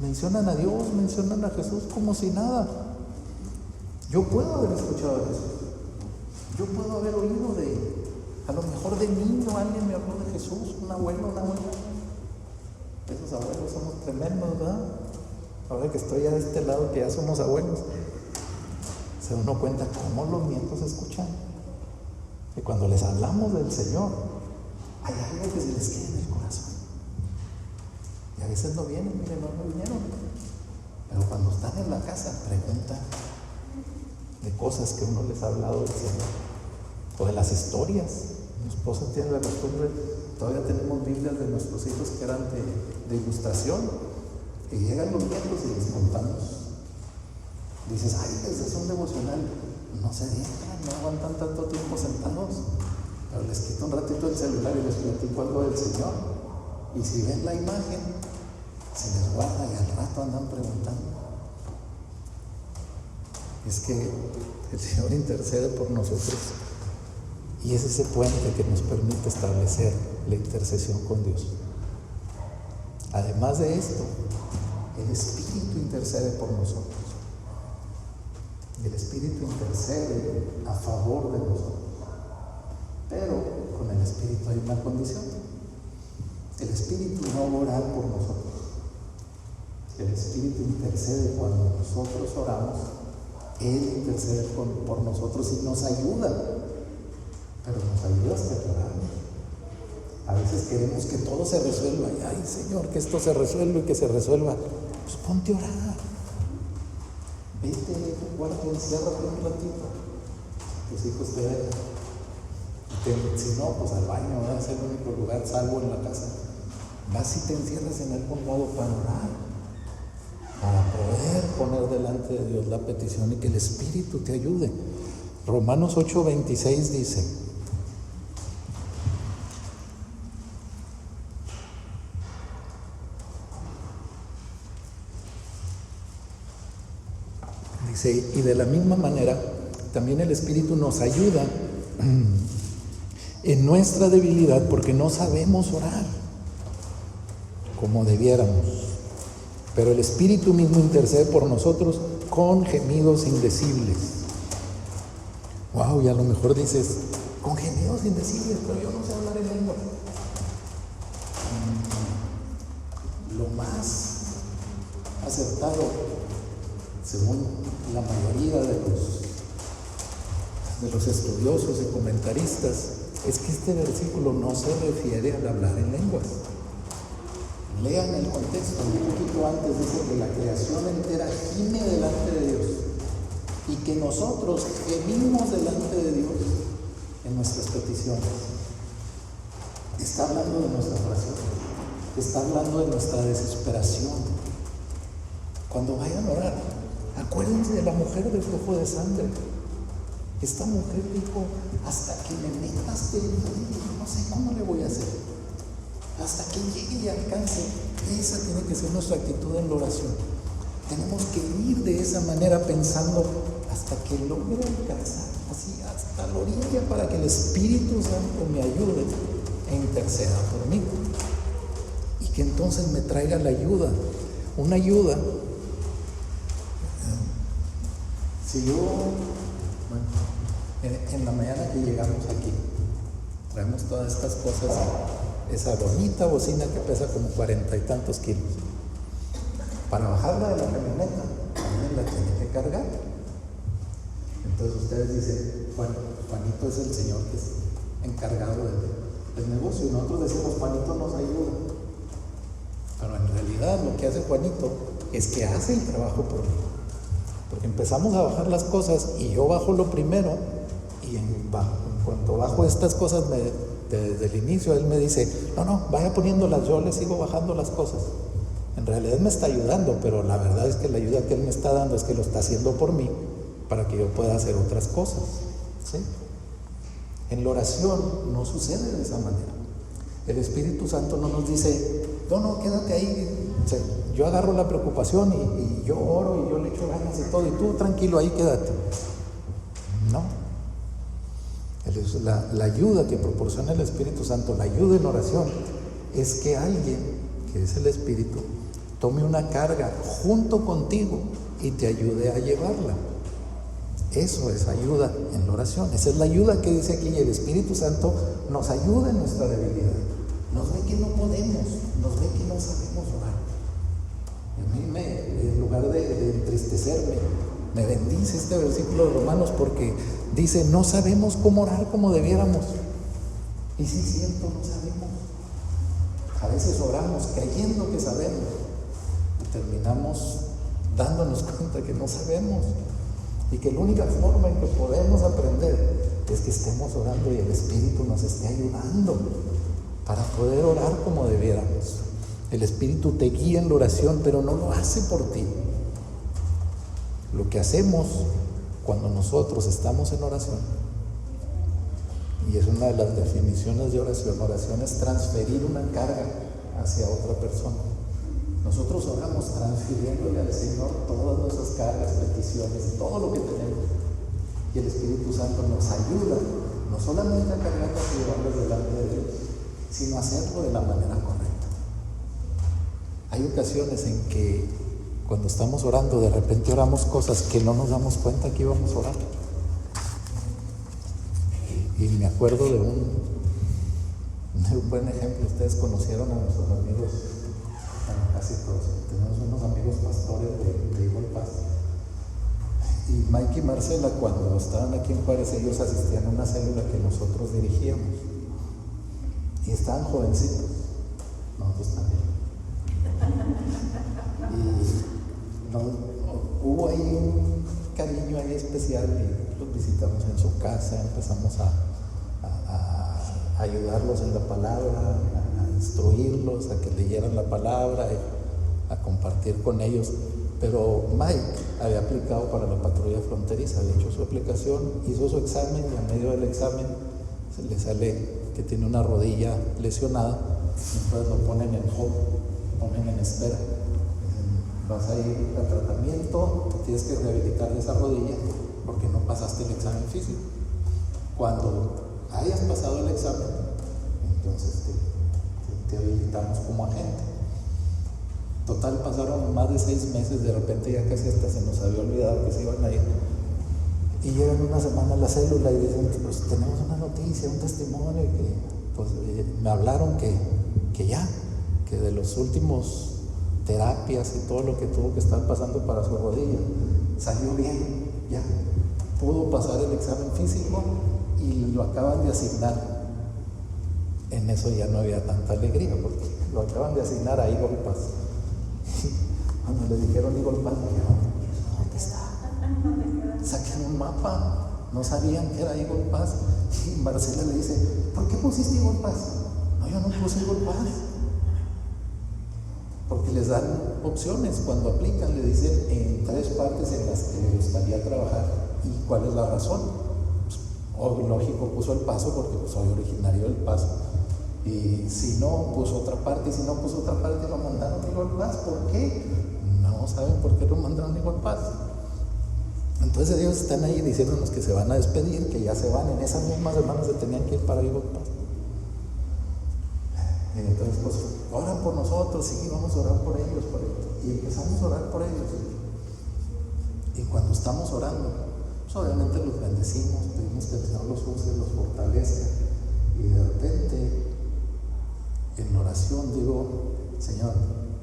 mencionan a Dios, mencionan a Jesús como si nada. Yo puedo haber escuchado de Jesús. Yo puedo haber oído de Él. A lo mejor de niño alguien me habló de Jesús, un abuelo, una abuela. Esos abuelos somos tremendos, ¿verdad? Ahora que estoy a este lado, que ya somos abuelos, se uno cuenta cómo los nietos escuchan. Y cuando les hablamos del Señor, hay algo que se les queda en el corazón. Y a veces no vienen, miren, no vinieron. Pero cuando están en la casa, preguntan de cosas que uno les ha hablado del Señor. O de las historias. Mi esposa tiene la costumbre, todavía tenemos Biblias de nuestros hijos que eran de ilustración, y llegan los nietos y les contamos. Dices, ay, ese es un devocional. No se dejan, no aguantan tanto tiempo sentados. Pero les quito un ratito el celular y les platico algo del Señor. Y si ven la imagen, se les guarda y al rato andan preguntando. es que el Señor intercede por nosotros y es ese puente que nos permite establecer la intercesión con Dios. Además de esto, el Espíritu intercede por nosotros. El Espíritu intercede a favor de nosotros. Pero con el Espíritu hay una condición. El Espíritu no ora por nosotros. El Espíritu intercede cuando nosotros oramos. Él intercede por nosotros y nos ayuda. Pero nos ayuda hasta que oramos. A veces queremos que todo se resuelva. Y, ay, Señor, que esto se resuelva y que se resuelva. Pues ponte a orar. Vete a tu cuarto, enciérrate un ratito. Tus hijos te dejan. Si no, pues al baño, ¿verdad? Es el único lugar salvo en la casa. Vas y te encierras en algún modo para orar, para poder poner delante de Dios la petición y que el Espíritu te ayude. Romanos 8:26 dice, y de la misma manera también el Espíritu nos ayuda en nuestra debilidad, porque no sabemos orar como debiéramos, pero el Espíritu mismo intercede por nosotros con gemidos indecibles. Wow, y a lo mejor dices, con gemidos indecibles, pero yo no sé hablar en lengua. Lo más acertado, según la mayoría de los estudiosos y comentaristas, es que este versículo no se refiere al hablar en lenguas. Lean el contexto, un poquito antes dice que la creación entera gime delante de Dios y que nosotros gemimos delante de Dios en nuestras peticiones. Está hablando de nuestra oración, está hablando de nuestra desesperación. Cuando vayan a orar, acuérdense de la mujer del flujo de sangre. Esta mujer dijo, hasta que me metas dentro, no sé cómo le voy a hacer. Hasta que llegue y alcance. Esa tiene que ser nuestra actitud en la oración. Tenemos que ir de esa manera pensando hasta que logre alcanzar, así hasta la orilla, para que el Espíritu Santo me ayude e interceda por mí. Y que entonces me traiga la ayuda. Una ayuda. Si yo, en la mañana que llegamos aquí, traemos todas estas cosas, esa bonita bocina que pesa como 40 y tantos kilos. Para bajarla de la camioneta, también la tiene que cargar. Entonces ustedes dicen, bueno, Juanito es el señor que es encargado del negocio, y nosotros decimos, Juanito nos ayuda. Pero en realidad lo que hace Juanito es que hace el trabajo por mí. Porque empezamos a bajar las cosas y yo bajo lo primero, y en cuanto bajo estas cosas desde el inicio él me dice, no, vaya poniéndolas, yo le sigo bajando las cosas. En realidad me está ayudando, pero la verdad es que la ayuda que él me está dando es que lo está haciendo por mí, para que yo pueda hacer otras cosas, ¿sí? En la oración no sucede de esa manera. El Espíritu Santo no nos dice, no, quédate ahí. O sea, yo agarro la preocupación y yo oro y yo le echo ganas y todo, y tú tranquilo ahí quédate. No. La ayuda que proporciona el Espíritu Santo, la ayuda en oración, es que alguien, que es el Espíritu, tome una carga junto contigo y te ayude a llevarla. Eso es ayuda en la oración. Esa es la ayuda que dice aquí. El Espíritu Santo nos ayuda en nuestra debilidad. Nos ve que no podemos, nos ve que no sabemos orar. A mí en lugar de entristecerme, me bendice este versículo de Romanos, porque dice, no sabemos cómo orar como debiéramos. Y sí es cierto, no sabemos. A veces oramos creyendo que sabemos y terminamos dándonos cuenta que no sabemos, y que la única forma en que podemos aprender es que estemos orando y el Espíritu nos esté ayudando para poder orar como debiéramos. El Espíritu te guía en la oración, pero no lo hace por ti. Lo que hacemos cuando nosotros estamos en oración, y es una de las definiciones de oración, oración es transferir una carga hacia otra persona. Nosotros oramos transfiriéndole al Señor todas nuestras cargas, peticiones, todo lo que tenemos. Y el Espíritu Santo nos ayuda, no solamente a cargarlas y llevarlas delante de Dios, sino a hacerlo de la manera correcta. Hay ocasiones en que cuando estamos orando, de repente oramos cosas que no nos damos cuenta que íbamos a orar. Y me acuerdo de un buen ejemplo. Ustedes conocieron a nuestros amigos, bueno, casi todos. Tenemos unos amigos pastores de Eagle Pass. Y Mike y Marcela, cuando estaban aquí en Juárez, ellos asistían a una célula que nosotros dirigíamos. Y estaban jovencitos. Nosotros también. Y hubo ahí un cariño ahí especial y los visitamos en su casa, empezamos a ayudarlos en la palabra, a instruirlos, a que leyeran la palabra, a compartir con ellos. Pero Mike había aplicado para la patrulla fronteriza, había hecho su aplicación, hizo su examen y a medio del examen se le sale que tiene una rodilla lesionada. Entonces lo ponen en hold, ponen en espera. Vas a ir a tratamiento, tienes que rehabilitar esa rodilla porque no pasaste el examen físico. Cuando hayas pasado el examen, entonces te habilitamos como agente. Total, pasaron más de 6 meses, de repente ya casi hasta se nos había olvidado que se iban a ir. Y llegan una semana a la célula y dicen, pues tenemos una noticia, un testimonio, que pues me hablaron que de los últimos terapias y todo lo que tuvo que estar pasando para su rodilla, salió bien, ya pudo pasar el examen físico y lo acaban de asignar. En eso ya no había tanta alegría porque lo acaban de asignar a Eagle Pass. Cuando le dijeron Eagle Pass, me dijeron, ¿dónde está? Saquen un mapa. No sabían que era Eagle Pass. Y Marcela le dice, ¿por qué pusiste Eagle Pass? No, yo no puse Eagle Pass. Porque les dan opciones cuando aplican, le dicen en 3 partes en las que le gustaría trabajar y cuál es la razón. Pues, lógico, puso El Paso porque soy originario del Paso. Y si no, puso otra parte, y si no puso otra parte, lo mandaron a Eagle Pass. ¿Por qué? No saben por qué lo mandaron a Eagle Pass. Entonces ellos están ahí diciéndonos que se van a despedir, que ya se van. En esas mismas semanas se tenían que ir para Eagle Pass. Entonces, pues, oran por nosotros, sí, vamos a orar por ellos. Y empezamos a orar por ellos. Y cuando estamos orando, pues obviamente los bendecimos, pedimos que el Señor los use, los fortalezca. Y de repente, en oración digo, Señor,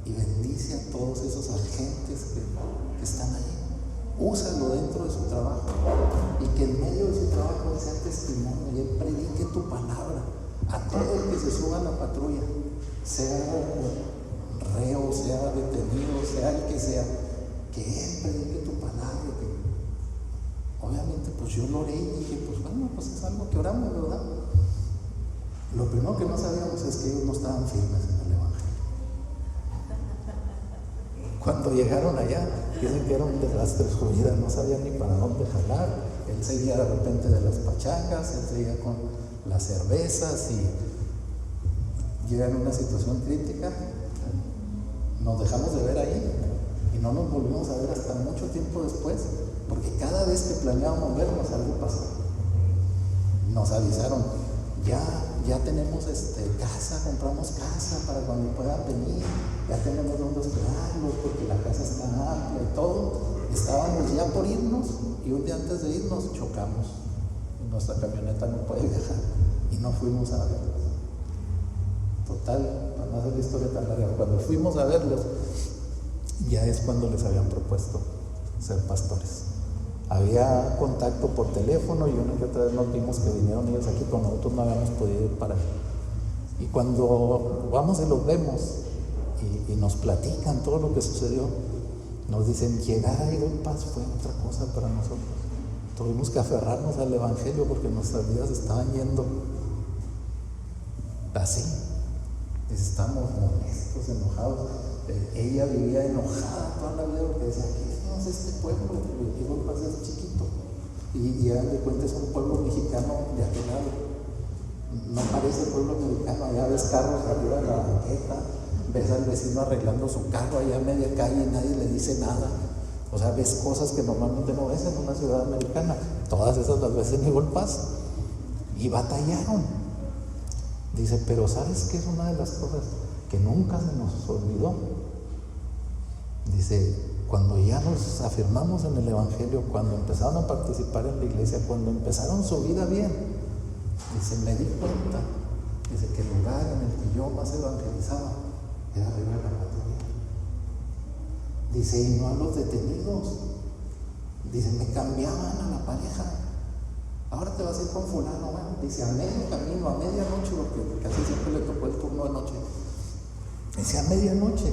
y bendice a todos esos agentes que están ahí. Úsalo dentro de su trabajo y que en medio de su trabajo sea testimonio y él predique tu palabra a todo el que se suba a la patrulla, sea reo, sea detenido, sea el que sea, que él predique tu palabra. Obviamente, pues yo lo oré y dije, pues bueno, pues es algo que oramos, ¿verdad? Lo primero que no sabíamos es que ellos no estaban firmes en el Evangelio. Cuando llegaron allá, dicen que era un desastre su vida, no sabían ni para dónde jalar. Él seguía de repente de las pachangas, él seguía con las cervezas y llega en una situación crítica. Nos dejamos de ver ahí y no nos volvimos a ver hasta mucho tiempo después, porque cada vez que planeábamos vernos algo pasó. Nos avisaron, ya tenemos casa, compramos casa para cuando puedan venir, ya tenemos donde hospedarlos porque la casa está amplia y todo. Estábamos ya por irnos y un día antes de irnos chocamos. Nuestra camioneta no puede viajar y no fuimos a verlos. Total, para no hacer la historia tan larga, cuando fuimos a verlos, ya es cuando les habían propuesto ser pastores. Había contacto por teléfono y una que otra vez nos vimos que vinieron ellos aquí, pero nosotros no habíamos podido ir para allá. Y cuando vamos y los vemos y nos platican todo lo que sucedió, nos dicen, llegar a Eagle Pass fue otra cosa para nosotros. Tuvimos que aferrarnos al Evangelio porque nuestras vidas estaban yendo así. Estábamos molestos, enojados. Ella vivía enojada toda la vida porque decía, ¿qué es este pueblo? Eagle Pass es chiquito. Y hagan de cuenta, es un pueblo mexicano de aquel lado. No parece pueblo mexicano, allá ves carros arriba de la banqueta, ves al vecino arreglando su carro allá a media calle y nadie le dice nada. O sea, ves cosas que normalmente no ves en una ciudad americana. Todas esas las ves en Eagle Pass. Y batallaron. Dice, pero ¿sabes qué es una de las cosas que nunca se nos olvidó? Dice, cuando ya nos afirmamos en el Evangelio, cuando empezaron a participar en la iglesia, cuando empezaron su vida bien, dice, me di cuenta, dice, que el lugar en el que yo más evangelizaba era arriba de la patrulla. Dice, y no a los detenidos. Dice, me cambiaban a la pareja. Ahora te vas a ir con fulano, bueno, dice, a medio camino, a medianoche, porque casi siempre le tocó el turno de noche. Dice, a medianoche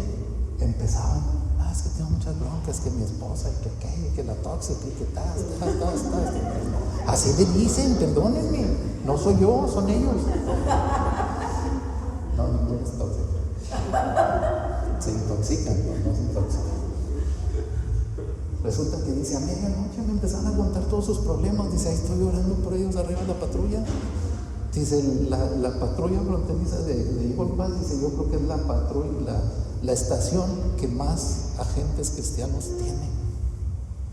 empezaban, es que tengo muchas broncas, que mi esposa, y que la tóxica, y que tal. Así le dicen, perdónenme, no soy yo, son ellos. No, ninguno es tóxico. Se intoxican, no se intoxican. Resulta que dice, a medianoche me empezaron a contar todos sus problemas. Dice, ahí estoy orando por ellos arriba de la patrulla. Dice, la patrulla fronteriza de Eagle Pass, dice, yo creo que es la patrulla, la estación que más agentes cristianos tiene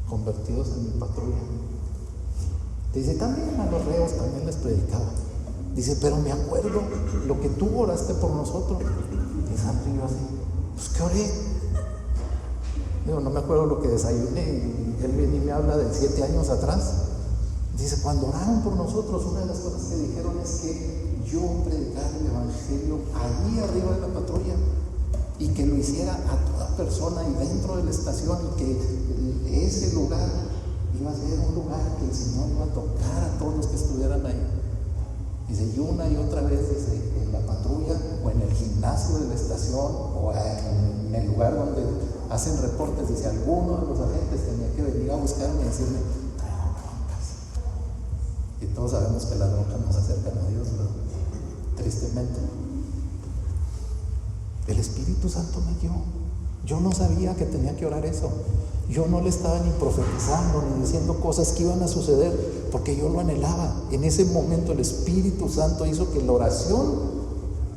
convertidos en mi patrulla. Dice, también a los reos también les predicaba. Dice, pero me acuerdo lo que tú oraste por nosotros. Dice, André, yo así, pues ¿qué oré? Digo, no me acuerdo lo que desayuné, y él viene y me habla de 7 años atrás. Dice, cuando oraron por nosotros, una de las cosas que dijeron es que yo predicara el Evangelio allí arriba de la patrulla y que lo hiciera a toda persona y dentro de la estación, y que ese lugar iba a ser un lugar que el Señor iba a tocar a todos los que estuvieran ahí. Dice, y una y otra vez, dice, en la patrulla o en el gimnasio de la estación o en el lugar donde hacen reportes, dice, alguno de los agentes tenía que venir a buscarme y decirme, traigo broncas. Y todos sabemos que las broncas nos acercan a Dios, ¿verdad? Tristemente. El Espíritu Santo me guió. Yo no sabía que tenía que orar eso. Yo no le estaba ni profetizando ni diciendo cosas que iban a suceder, porque yo lo anhelaba. En ese momento el Espíritu Santo hizo que la oración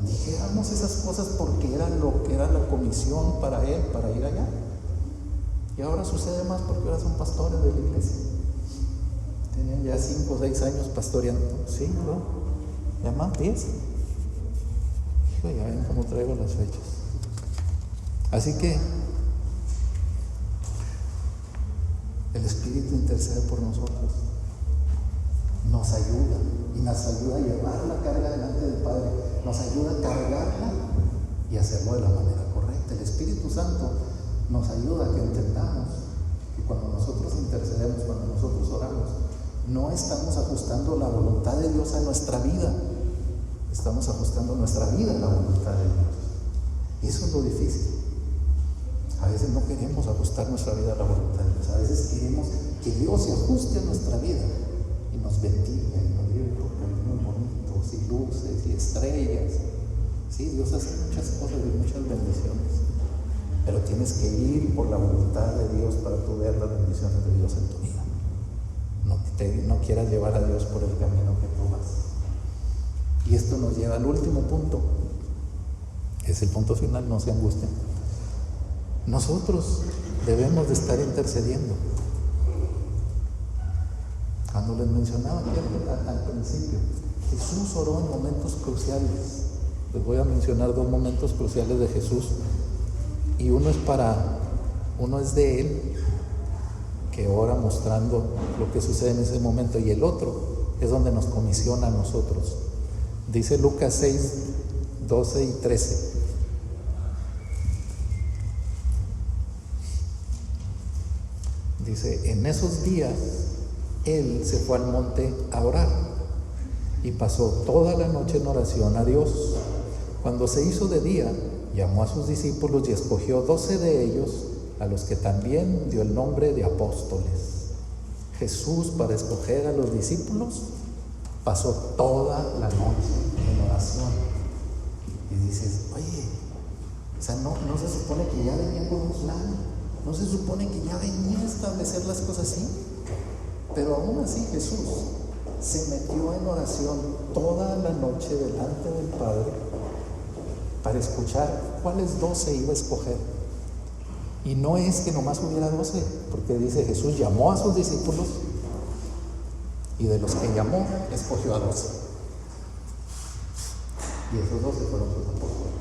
dijéramos esas cosas, porque era lo que era la comisión para él, para ir allá. Y ahora sucede más porque ahora son pastores de la iglesia. Tenían ya 5 o 6 años pastoreando. ¿Sí, no? ¿Ya más? 10. Ya ven cómo traigo las fechas. Así que el Espíritu intercede por nosotros, nos ayuda y nos ayuda a llevar la carga delante del Padre, nos ayuda a cargarla y hacerlo de la manera correcta. El Espíritu Santo nos ayuda a que entendamos que cuando nosotros intercedemos, cuando nosotros oramos, no estamos ajustando la voluntad de Dios a nuestra vida, estamos ajustando nuestra vida a la voluntad de Dios. Y eso es lo difícil. A veces no queremos ajustar nuestra vida a la voluntad de Dios. A veces queremos que Dios se ajuste a nuestra vida y nos bendiga y nos lleve por caminos bonitos y luces y estrellas. Sí, Dios hace muchas cosas y muchas bendiciones, pero tienes que ir por la voluntad de Dios para tú ver las bendiciones de Dios en tu vida. No quieras llevar a Dios por el camino que tú vas. Y esto nos lleva al último punto. Es el punto final, no se angustien. Nosotros debemos de estar intercediendo. Cuando les mencionaba aquí al principio, Jesús oró en momentos cruciales. Les voy a mencionar 2 momentos cruciales de Jesús. Y uno es de Él, que ora mostrando lo que sucede en ese momento, y el otro es donde nos comisiona a nosotros. Dice Lucas 6, 12 y 13. Dice, en esos días Él se fue al monte a orar y pasó toda la noche en oración a Dios. Cuando se hizo de día, llamó a sus discípulos y escogió 12 de ellos, a los que también dio el nombre de apóstoles. Jesús, para escoger a los discípulos, pasó toda la noche en oración. Y dices, oye, o sea, no se supone que ya venía con un plan, no se supone que ya venía a establecer las cosas así, pero aún así Jesús se metió en oración toda la noche delante del Padre para escuchar cuáles 12 iba a escoger. Y no es que nomás hubiera 12, porque dice Jesús llamó a sus discípulos y de los que llamó, escogió a 12. Y esos 12 fueron sus apóstoles.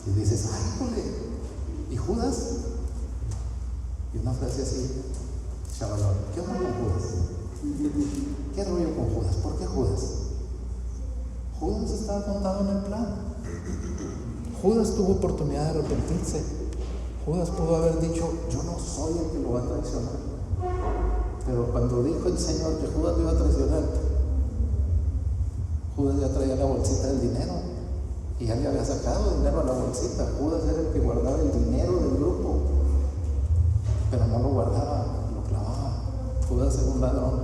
Y dices, ay, híjole, ¿y Judas? Y una frase así, chavalón, ¿qué onda con Judas? ¿Qué rollo con Judas? ¿Por qué Judas? Judas estaba contado en el plan. Judas tuvo oportunidad de arrepentirse. Judas pudo haber dicho, yo no soy el que lo va a traicionar. Pero cuando dijo el Señor que Judas lo iba a traicionar, Judas ya traía la bolsita del dinero y ya le había sacado dinero a la bolsita. Judas era el que guardaba el dinero del grupo, pero no lo guardaba, lo clavaba. Judas era un ladrón,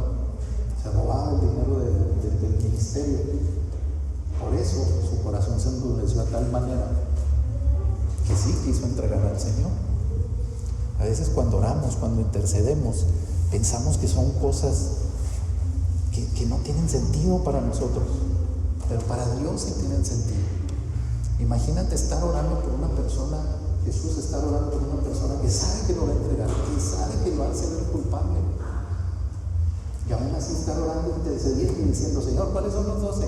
se robaba el dinero del ministerio. Por eso su corazón se endureció a tal manera que sí quiso entregar al Señor. A veces cuando oramos, cuando intercedemos, pensamos que son cosas que no tienen sentido para nosotros, pero para Dios sí tienen sentido. Imagínate estar orando por una persona, Jesús está orando por una persona que sabe que lo va a entregar, que sabe que va a ser el culpable. Y aún así estar orando, intercediendo y diciendo, Señor, ¿cuáles son los 12?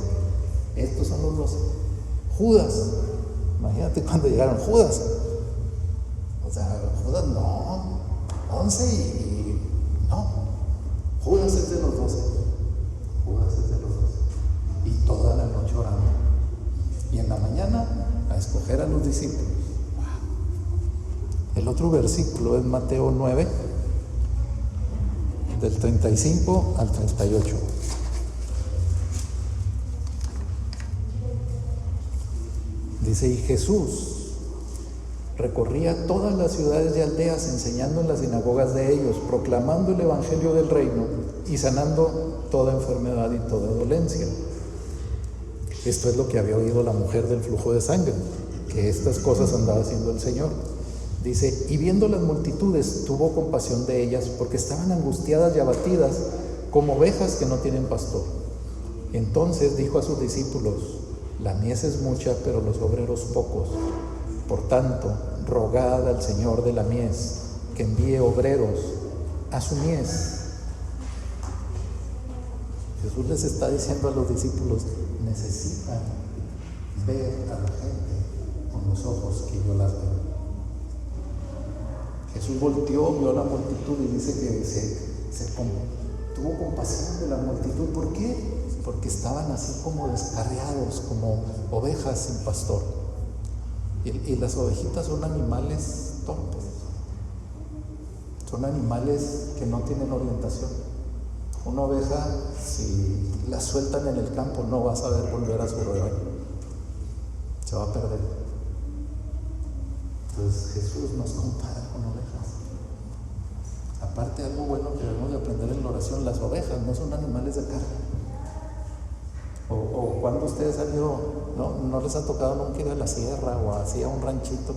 Estos son los 12. Judas, imagínate cuando llegaron, Judas. O sea, Judas no, 11 y no. Judas es de los 12. Judas es de los 12. Y toda la noche orando. Y en la mañana a escoger a los discípulos. El otro versículo es Mateo 9, del 35 al 38. Dice, y Jesús recorría todas las ciudades y aldeas, enseñando en las sinagogas de ellos, proclamando el evangelio del reino y sanando toda enfermedad y toda dolencia. Esto es lo que había oído la mujer del flujo de sangre, que estas cosas andaba haciendo el Señor. Dice, y viendo las multitudes, tuvo compasión de ellas, porque estaban angustiadas y abatidas, como ovejas que no tienen pastor. Entonces dijo a sus discípulos, la mies es mucha, pero los obreros pocos. Por tanto, rogad al Señor de la mies que envíe obreros a su mies. Jesús les está diciendo a los discípulos, necesitan ver a la gente con los ojos que yo las veo. Jesús volteó, vio a la multitud y dice que tuvo compasión de la multitud. ¿Por qué? Porque estaban así como descarriados, como ovejas sin pastor. Y las ovejitas son animales torpes. Son animales que no tienen orientación. Una oveja, si la sueltan en el campo, no va a saber volver a su rebaño. Se va a perder. Entonces Jesús nos compara con ovejas. Aparte, algo bueno que debemos de aprender en la oración, las ovejas no son animales de carne. O cuando ustedes han ido, no les ha tocado nunca ir a la sierra o así a un ranchito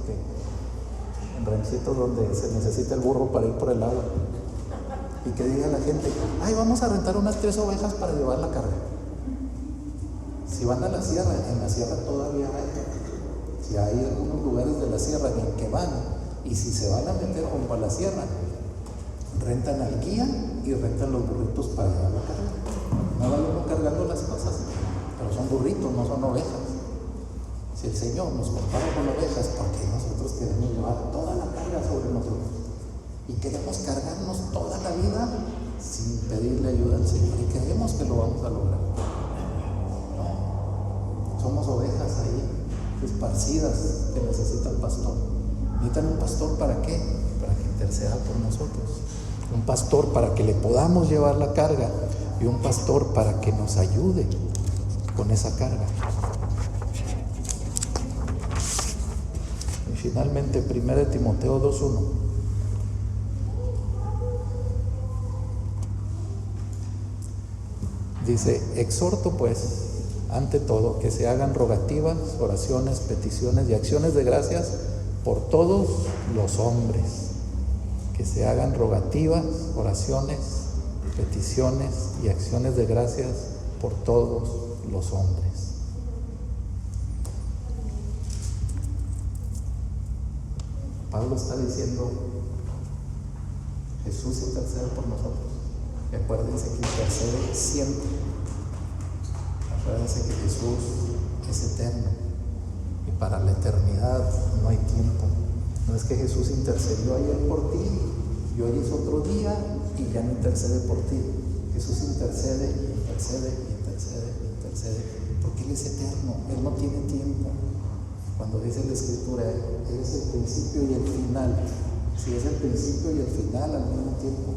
en ranchitos donde se necesita el burro para ir por el agua, y que diga la gente, ay, vamos a rentar unas 3 ovejas para llevar la carga. Si van a la sierra, en la sierra todavía hay, si hay algunos lugares de la sierra en que van, y si se van a meter rumbo a la sierra, rentan al guía y rentan los burritos para llevar la carga. No van uno cargando las cosas, pero son burritos, no son ovejas. Si el Señor nos compara con ovejas, porque nosotros queremos llevar toda la carga sobre nosotros y queremos cargarnos toda la vida sin pedirle ayuda al Señor, y creemos que lo vamos a lograr. No, somos ovejas ahí esparcidas que necesitan pastor. Necesitan un pastor, ¿para qué? Para que interceda por nosotros. Un pastor para que le podamos llevar la carga, y un pastor para que nos ayude con esa carga. Y finalmente, 1 Timoteo 2:1. Dice, exhorto pues, ante todo, que se hagan rogativas, oraciones, peticiones y acciones de gracias por todos los hombres. Que se hagan rogativas, oraciones, peticiones y acciones de gracias por todos los hombres. Pablo está diciendo, Jesús intercede por nosotros. Y acuérdense que intercede siempre. Acuérdense que Jesús es eterno y para la eternidad no hay tiempo. No es que Jesús intercedió ayer por ti y hoy es otro día y ya no intercede por ti. Jesús intercede, intercede, intercede, intercede, porque Él es eterno, Él no tiene tiempo. Cuando dice la Escritura, Él es el principio y el final. Si es el principio y el final al mismo tiempo,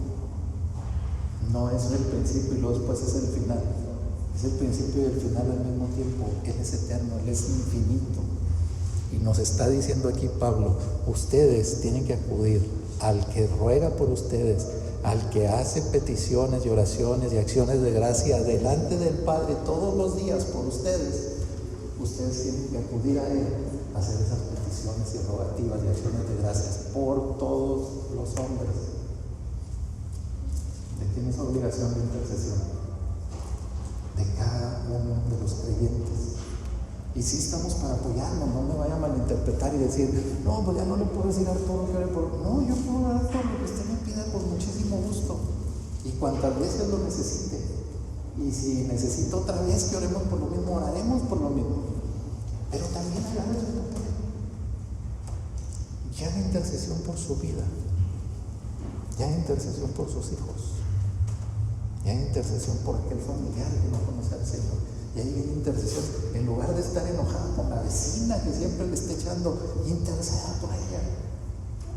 no es el principio y luego después es el final. Es el principio y el final al mismo tiempo. Él es eterno, Él es infinito. Y nos está diciendo aquí Pablo, ustedes tienen que acudir al que ruega por ustedes, al que hace peticiones y oraciones y acciones de gracia delante del Padre todos los días por ustedes. Ustedes tienen que acudir a Él a hacer esas peticiones y rogativas y acciones de gracias por todos los hombres. ¿De quién es obligación de intercesión? De cada uno de los creyentes. Y sí estamos para apoyarnos, no me vaya a malinterpretar y decir, no, pues ya no le puedo decir a Arturo que ore por... No, yo puedo orar por lo que usted me pida con muchísimo gusto. Y cuantas veces lo necesite. Y si necesito otra vez que oremos por lo mismo, oraremos por lo mismo. Pero también hagamos el papel. Ya hay intercesión por su vida. Ya hay intercesión por sus hijos. Ya hay intercesión por aquel familiar que no conoce al Señor. Y ahí viene intercesión. En lugar de estar enojado con la vecina que siempre le esté echando, interceda por ella.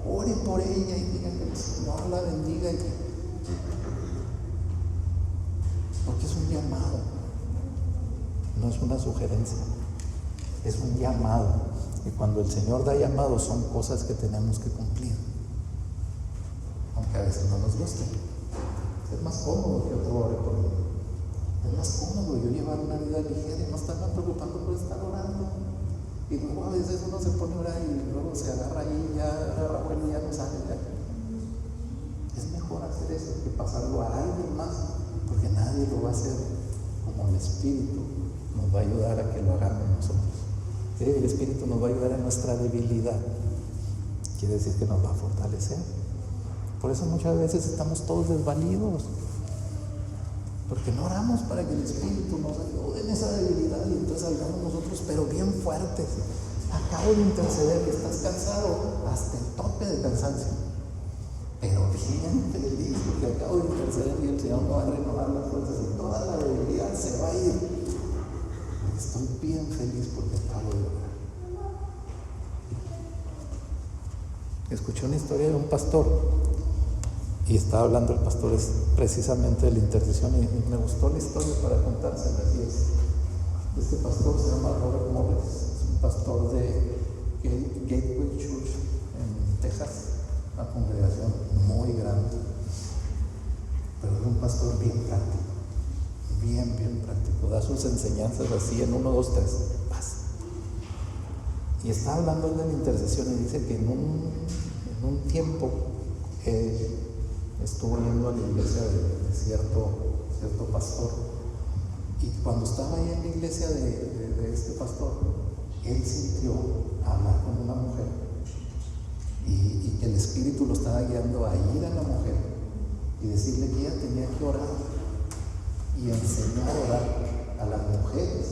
Ore por ella y diga que el Señor la bendiga. Porque es un llamado. No es una sugerencia. Es un llamado. Y cuando el Señor da llamado son cosas que tenemos que cumplir. Aunque a veces no nos guste. Es más cómodo que otro ore por mí. Es más cómodo yo llevar una vida ligera y no estarme preocupando por estar orando. Y luego a veces uno se pone a orar y luego se agarra ahí, ya agarra bueno y ya no sale ya. Es mejor hacer eso que pasarlo a alguien más, porque nadie lo va a hacer como el Espíritu nos va a ayudar a que lo hagamos nosotros. El Espíritu nos va a ayudar en nuestra debilidad. Quiere decir que nos va a fortalecer. Por eso muchas veces estamos todos desvalidos. Porque no oramos para que el Espíritu nos ayude en esa debilidad y entonces salgamos nosotros, pero bien fuertes. Acabo de interceder y estás cansado hasta el tope de cansancio. Pero bien feliz porque acabo de interceder y el Señor me va a renovar las fuerzas y toda la debilidad se va a ir. Estoy bien feliz porque acabo de orar. Escuché una historia de un pastor. Y estaba hablando el pastor precisamente de la intercesión y me gustó la historia para contársela. Así es. Este pastor se llama Robert Morris, es un pastor de Gateway Church en Texas, una congregación muy grande, pero es un pastor bien práctico, bien práctico, da sus enseñanzas así en 1, 2, 3, paz. Y está hablando de la intercesión y dice que en un tiempo estuvo yendo a la iglesia de cierto pastor, y cuando estaba ahí en la iglesia de este pastor, él sintió hablar con una mujer y que el Espíritu lo estaba guiando a ir a la mujer y decirle que ella tenía que orar y enseñar a orar a las mujeres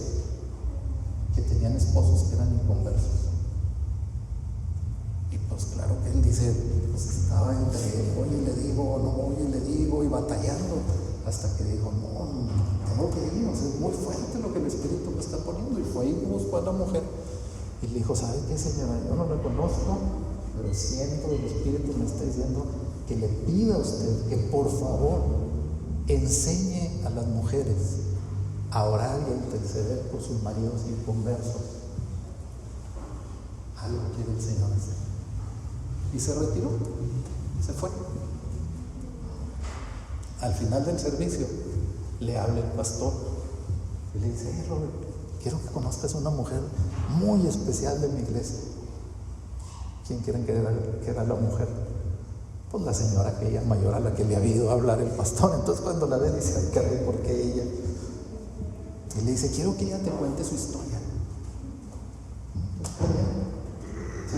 que tenían esposos que eran inconversos. Y pues claro que él dice, pues estaba entre oye le digo, no oye le digo, y batallando, hasta que dijo, no, tengo que ir, o sea, es muy fuerte lo que el Espíritu me está poniendo. Y fue y buscó a la mujer y le dijo, ¿sabe qué, señora? Yo no la conozco, pero siento que el Espíritu me está diciendo que le pida a usted que por favor enseñe a las mujeres a orar y a interceder por sus maridos inconversos. Algo quiere el Señor hacer. Y se retiró, se fue. Al final del servicio le habla el pastor y le dice, Robert, quiero que conozcas a una mujer muy especial de mi iglesia. ¿Quién creen que era la mujer? Pues la señora aquella mayor a la que le había ido a hablar el pastor. Entonces cuando la ve dice, ay caray, ¿por qué ella? Y le dice, quiero que ella te cuente su historia.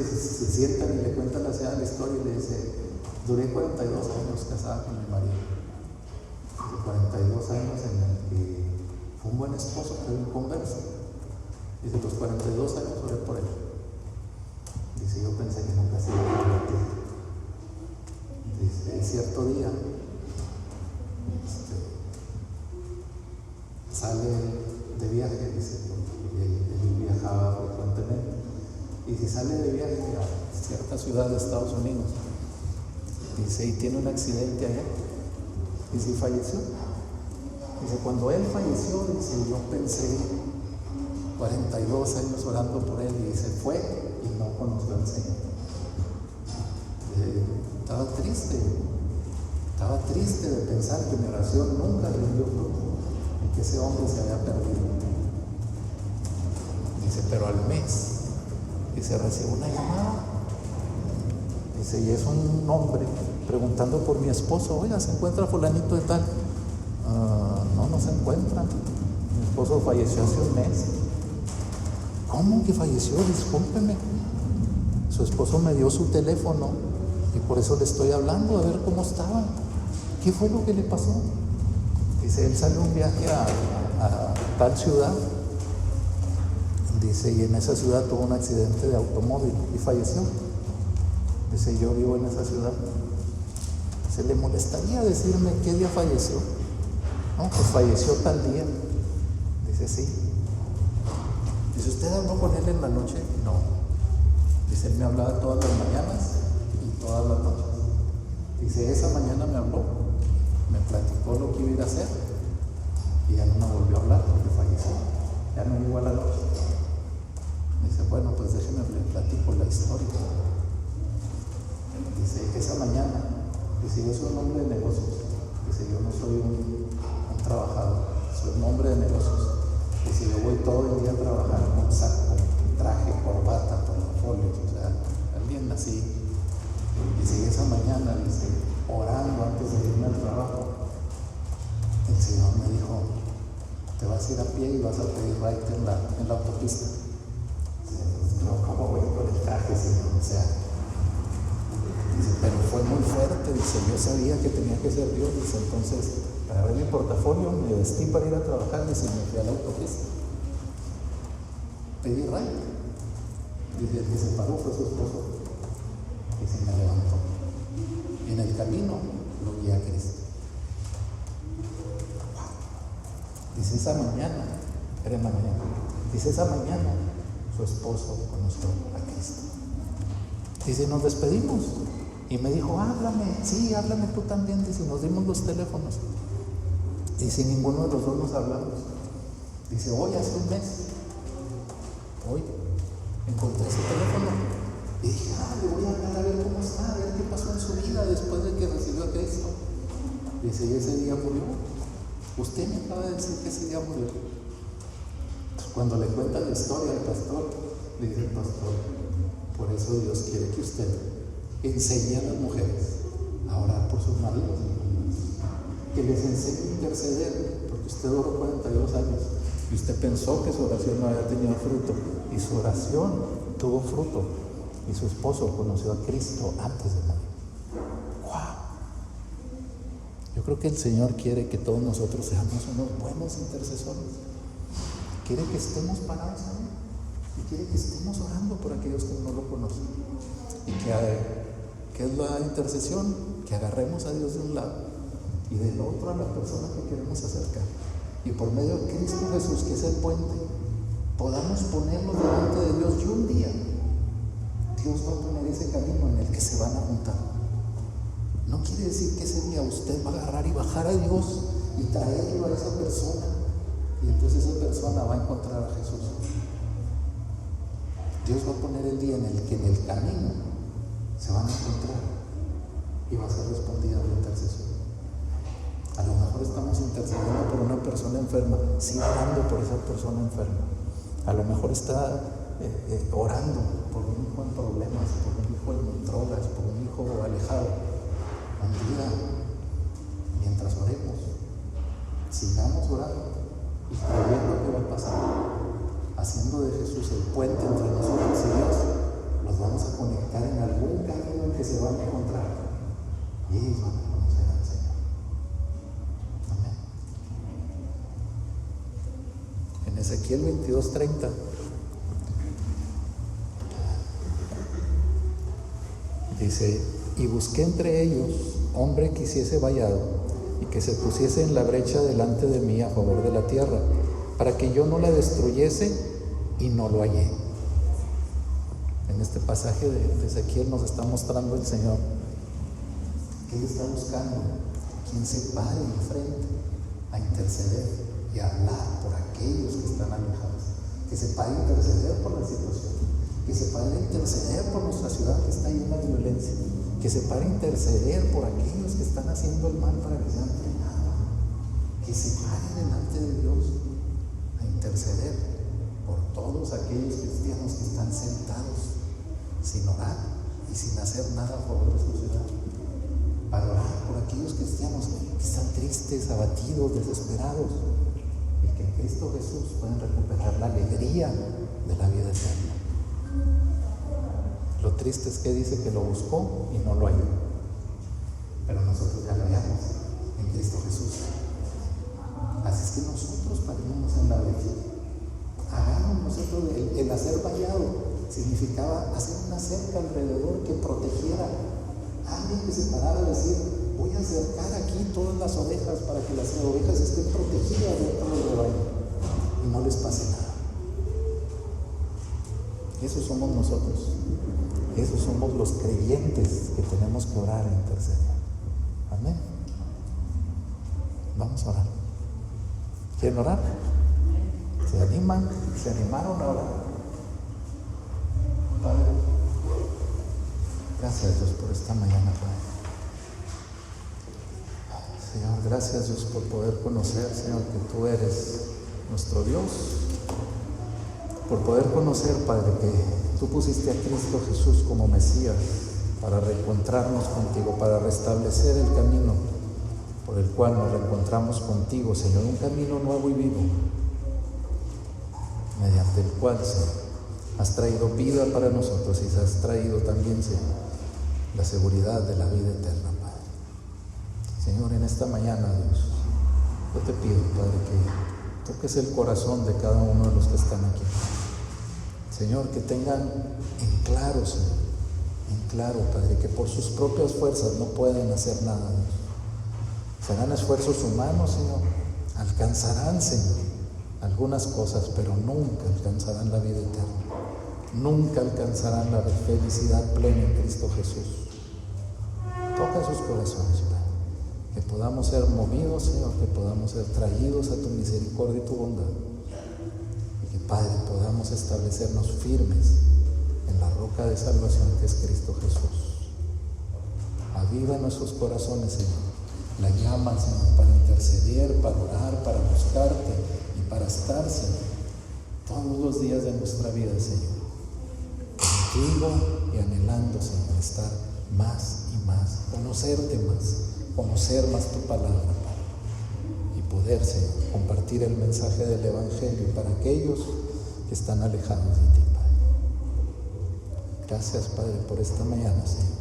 se sientan y le cuentan la señora la historia y le dice: duré 42 años casada con mi marido. Dice, 42 años en el que fue un buen esposo, pero inconverso. Dice, los 42 años oré por él. Dice, yo pensé que nunca se iba a convertir. Dice, cierto día sale de viaje, dice, él viajaba frecuentemente, y si sale de viaje a cierta ciudad de Estados Unidos, dice, y tiene un accidente allá, y si falleció. Dice, cuando él falleció, dice, yo pensé 42 años orando por él, y se fue y no conoció al Señor. Estaba triste de pensar que mi oración nunca rindió fruto y que ese hombre se había perdido. Dice, pero al mes, dice, recibió una llamada. Dice, y es un hombre preguntando por mi esposo. Oiga, ¿se encuentra fulanito de tal? No se encuentra. Mi esposo falleció hace un mes. ¿Cómo que falleció? Discúlpeme. Su esposo me dio su teléfono y por eso le estoy hablando, a ver cómo estaba. ¿Qué fue lo que le pasó? Dice, él salió un viaje a tal ciudad. Dice, y en esa ciudad tuvo un accidente de automóvil y falleció. Dice, yo vivo en esa ciudad. ¿Se le molestaría decirme qué día falleció? No, pues falleció tal día. Dice, sí. Dice, ¿usted habló con él en la noche? No. Dice, él me hablaba todas las mañanas y todas las noches. Dice, esa mañana me habló, me platicó lo que iba a ir a hacer y ya no me volvió a hablar porque falleció. Ya no llegó a la noche. Dice, bueno, pues déjeme le platico la historia. Dice, esa mañana, dice, yo soy un hombre de negocios. Dice, yo no soy un trabajador, soy un hombre de negocios. Dice, yo voy todo el día a trabajar con saco, traje, corbata, portafolio, o sea, alguien así. Dice, y esa mañana, dice, orando antes de irme al trabajo, el Señor me dijo, te vas a ir a pie y vas a pedir ride en la autopista. Dice, no, ¿cómo voy con el traje, Señor? O sea, dice, pero fue muy fuerte. Dice, yo sabía que tenía que ser Dios. Dice, entonces, para ver mi portafolio, me vestí para ir a trabajar. Dice, me fui a la autopista. Pedí ride. Dice, el que se paró fue su esposo. Y se me levantó. Y en el camino lo guié a Cristo. Dice, esa mañana, era en la mañana, dice, esa mañana su esposo conoció a Cristo. Dice, nos despedimos. Y me dijo, háblame, sí, háblame tú también. Dice, nos dimos los teléfonos. Dice, ninguno de los dos nos hablamos. Dice, hoy hace un mes, hoy encontré ese teléfono. Y dije, le voy a hablar a ver cómo está, a ver qué pasó en su vida después de que recibió a Cristo. Dice, y ese día murió. Usted me acaba de decir que ese día murió. Entonces, cuando le cuenta la historia al pastor, le dice el pastor, por eso Dios quiere que usted enseñe a las mujeres a orar por sus maridos, que les enseñe a interceder, porque usted oró 42 años y usted pensó que su oración no había tenido fruto, y su oración tuvo fruto, y su esposo conoció a Cristo antes de morir. ¡Wow! Yo creo que el Señor quiere que todos nosotros seamos unos buenos intercesores. Quiere que estemos parados ahí y quiere que estemos orando por aquellos que no lo conocen. Y ¿qué es la intercesión? Que agarremos a Dios de un lado y del otro a la persona que queremos acercar. Y por medio de Cristo Jesús, que es el puente, podamos ponernos delante de Dios. Y un día Dios va a poner ese camino en el que se van a juntar. No quiere decir que ese día usted va a agarrar y bajar a Dios y traerlo a esa persona, y entonces esa persona va a encontrar a Jesús. Dios va a poner el día en el que en el camino se van a encontrar y va a ser respondida la intercesión. A lo mejor estamos intercediendo por una persona enferma, sigue orando por esa persona enferma. A lo mejor está orando por un hijo en problemas, por un hijo en drogas, por un hijo alejado. Un día, mientras oremos, sigamos orando y creyendo que va a pasar, haciendo de Jesús el puente entre nosotros y Dios. los vamos a conectar en algún camino en que se van a encontrar. Y ellos van a conocer al Señor. Amén. En Ezequiel 22:30 dice: y busqué entre ellos hombre que hiciese vallado y que se pusiese en la brecha delante de mí a favor de la tierra, para que yo no la destruyese, y no lo hallé. En este pasaje de Ezequiel nos está mostrando el Señor que Él está buscando quien se pare enfrente a interceder y a hablar por aquellos que están alejados, que se pare a interceder por la situación, que se pare a interceder por nuestra ciudad que está llena de violencia, que se pare a interceder por aquellos que están haciendo el mal para que sean frenados, que se pare delante de Dios a interceder por todos aquellos cristianos que están sentados sin orar y sin hacer nada a favor de su ciudad, para orar por aquellos cristianos que están tristes, abatidos, desesperados, y que en Cristo Jesús pueden recuperar la alegría de la vida eterna. Lo triste es que dice que lo buscó y no lo halló, pero nosotros ya lo hallamos en Cristo Jesús. Así es que nosotros paremos en la brecha. Hagamos nosotros el hacer vallado. Significaba hacer una cerca alrededor que protegiera. Alguien que se parara a decir: voy a cercar aquí todas las ovejas para que las ovejas estén protegidas dentro del rebaño y no les pase nada. Esos somos nosotros. Esos somos los creyentes que tenemos que orar e interceder. Amén. Vamos a orar. ¿Quieren orar? ¿Se animan? ¿Se animaron a orar? Padre, gracias Dios por esta mañana, Padre. Señor, gracias Dios por poder conocer, Señor, que tú eres nuestro Dios. Por poder conocer, Padre, que tú pusiste a Cristo Jesús como Mesías para reencontrarnos contigo, para restablecer el camino por el cual nos reencontramos contigo, Señor, un camino nuevo y vivo, mediante el cual, Señor, has traído vida para nosotros y has traído también, Señor, la seguridad de la vida eterna, Padre. Señor, en esta mañana, Dios, yo te pido, Padre, que toques el corazón de cada uno de los que están aquí. Señor, que tengan en claro, Señor, en claro, Padre, que por sus propias fuerzas no pueden hacer nada, Dios. Serán esfuerzos humanos, Señor. Alcanzarán, Señor, algunas cosas, pero nunca alcanzarán la vida eterna. Nunca alcanzarán la felicidad plena en Cristo Jesús. Toca sus corazones, Padre. Que podamos ser movidos, Señor, que podamos ser traídos a tu misericordia y tu bondad. Y que, Padre, podamos establecernos firmes en la roca de salvación que es Cristo Jesús. Aviva nuestros corazones, Señor. La llama, Señor, para interceder, para orar, para buscarte y para estar, Señor, todos los días de nuestra vida, Señor, contigo y anhelando, Señor, estar más y más, conocerte más, conocer más tu palabra, Padre, y poder, Señor, compartir el mensaje del Evangelio para aquellos que están alejados de ti, Padre. Gracias, Padre, por esta mañana, Señor.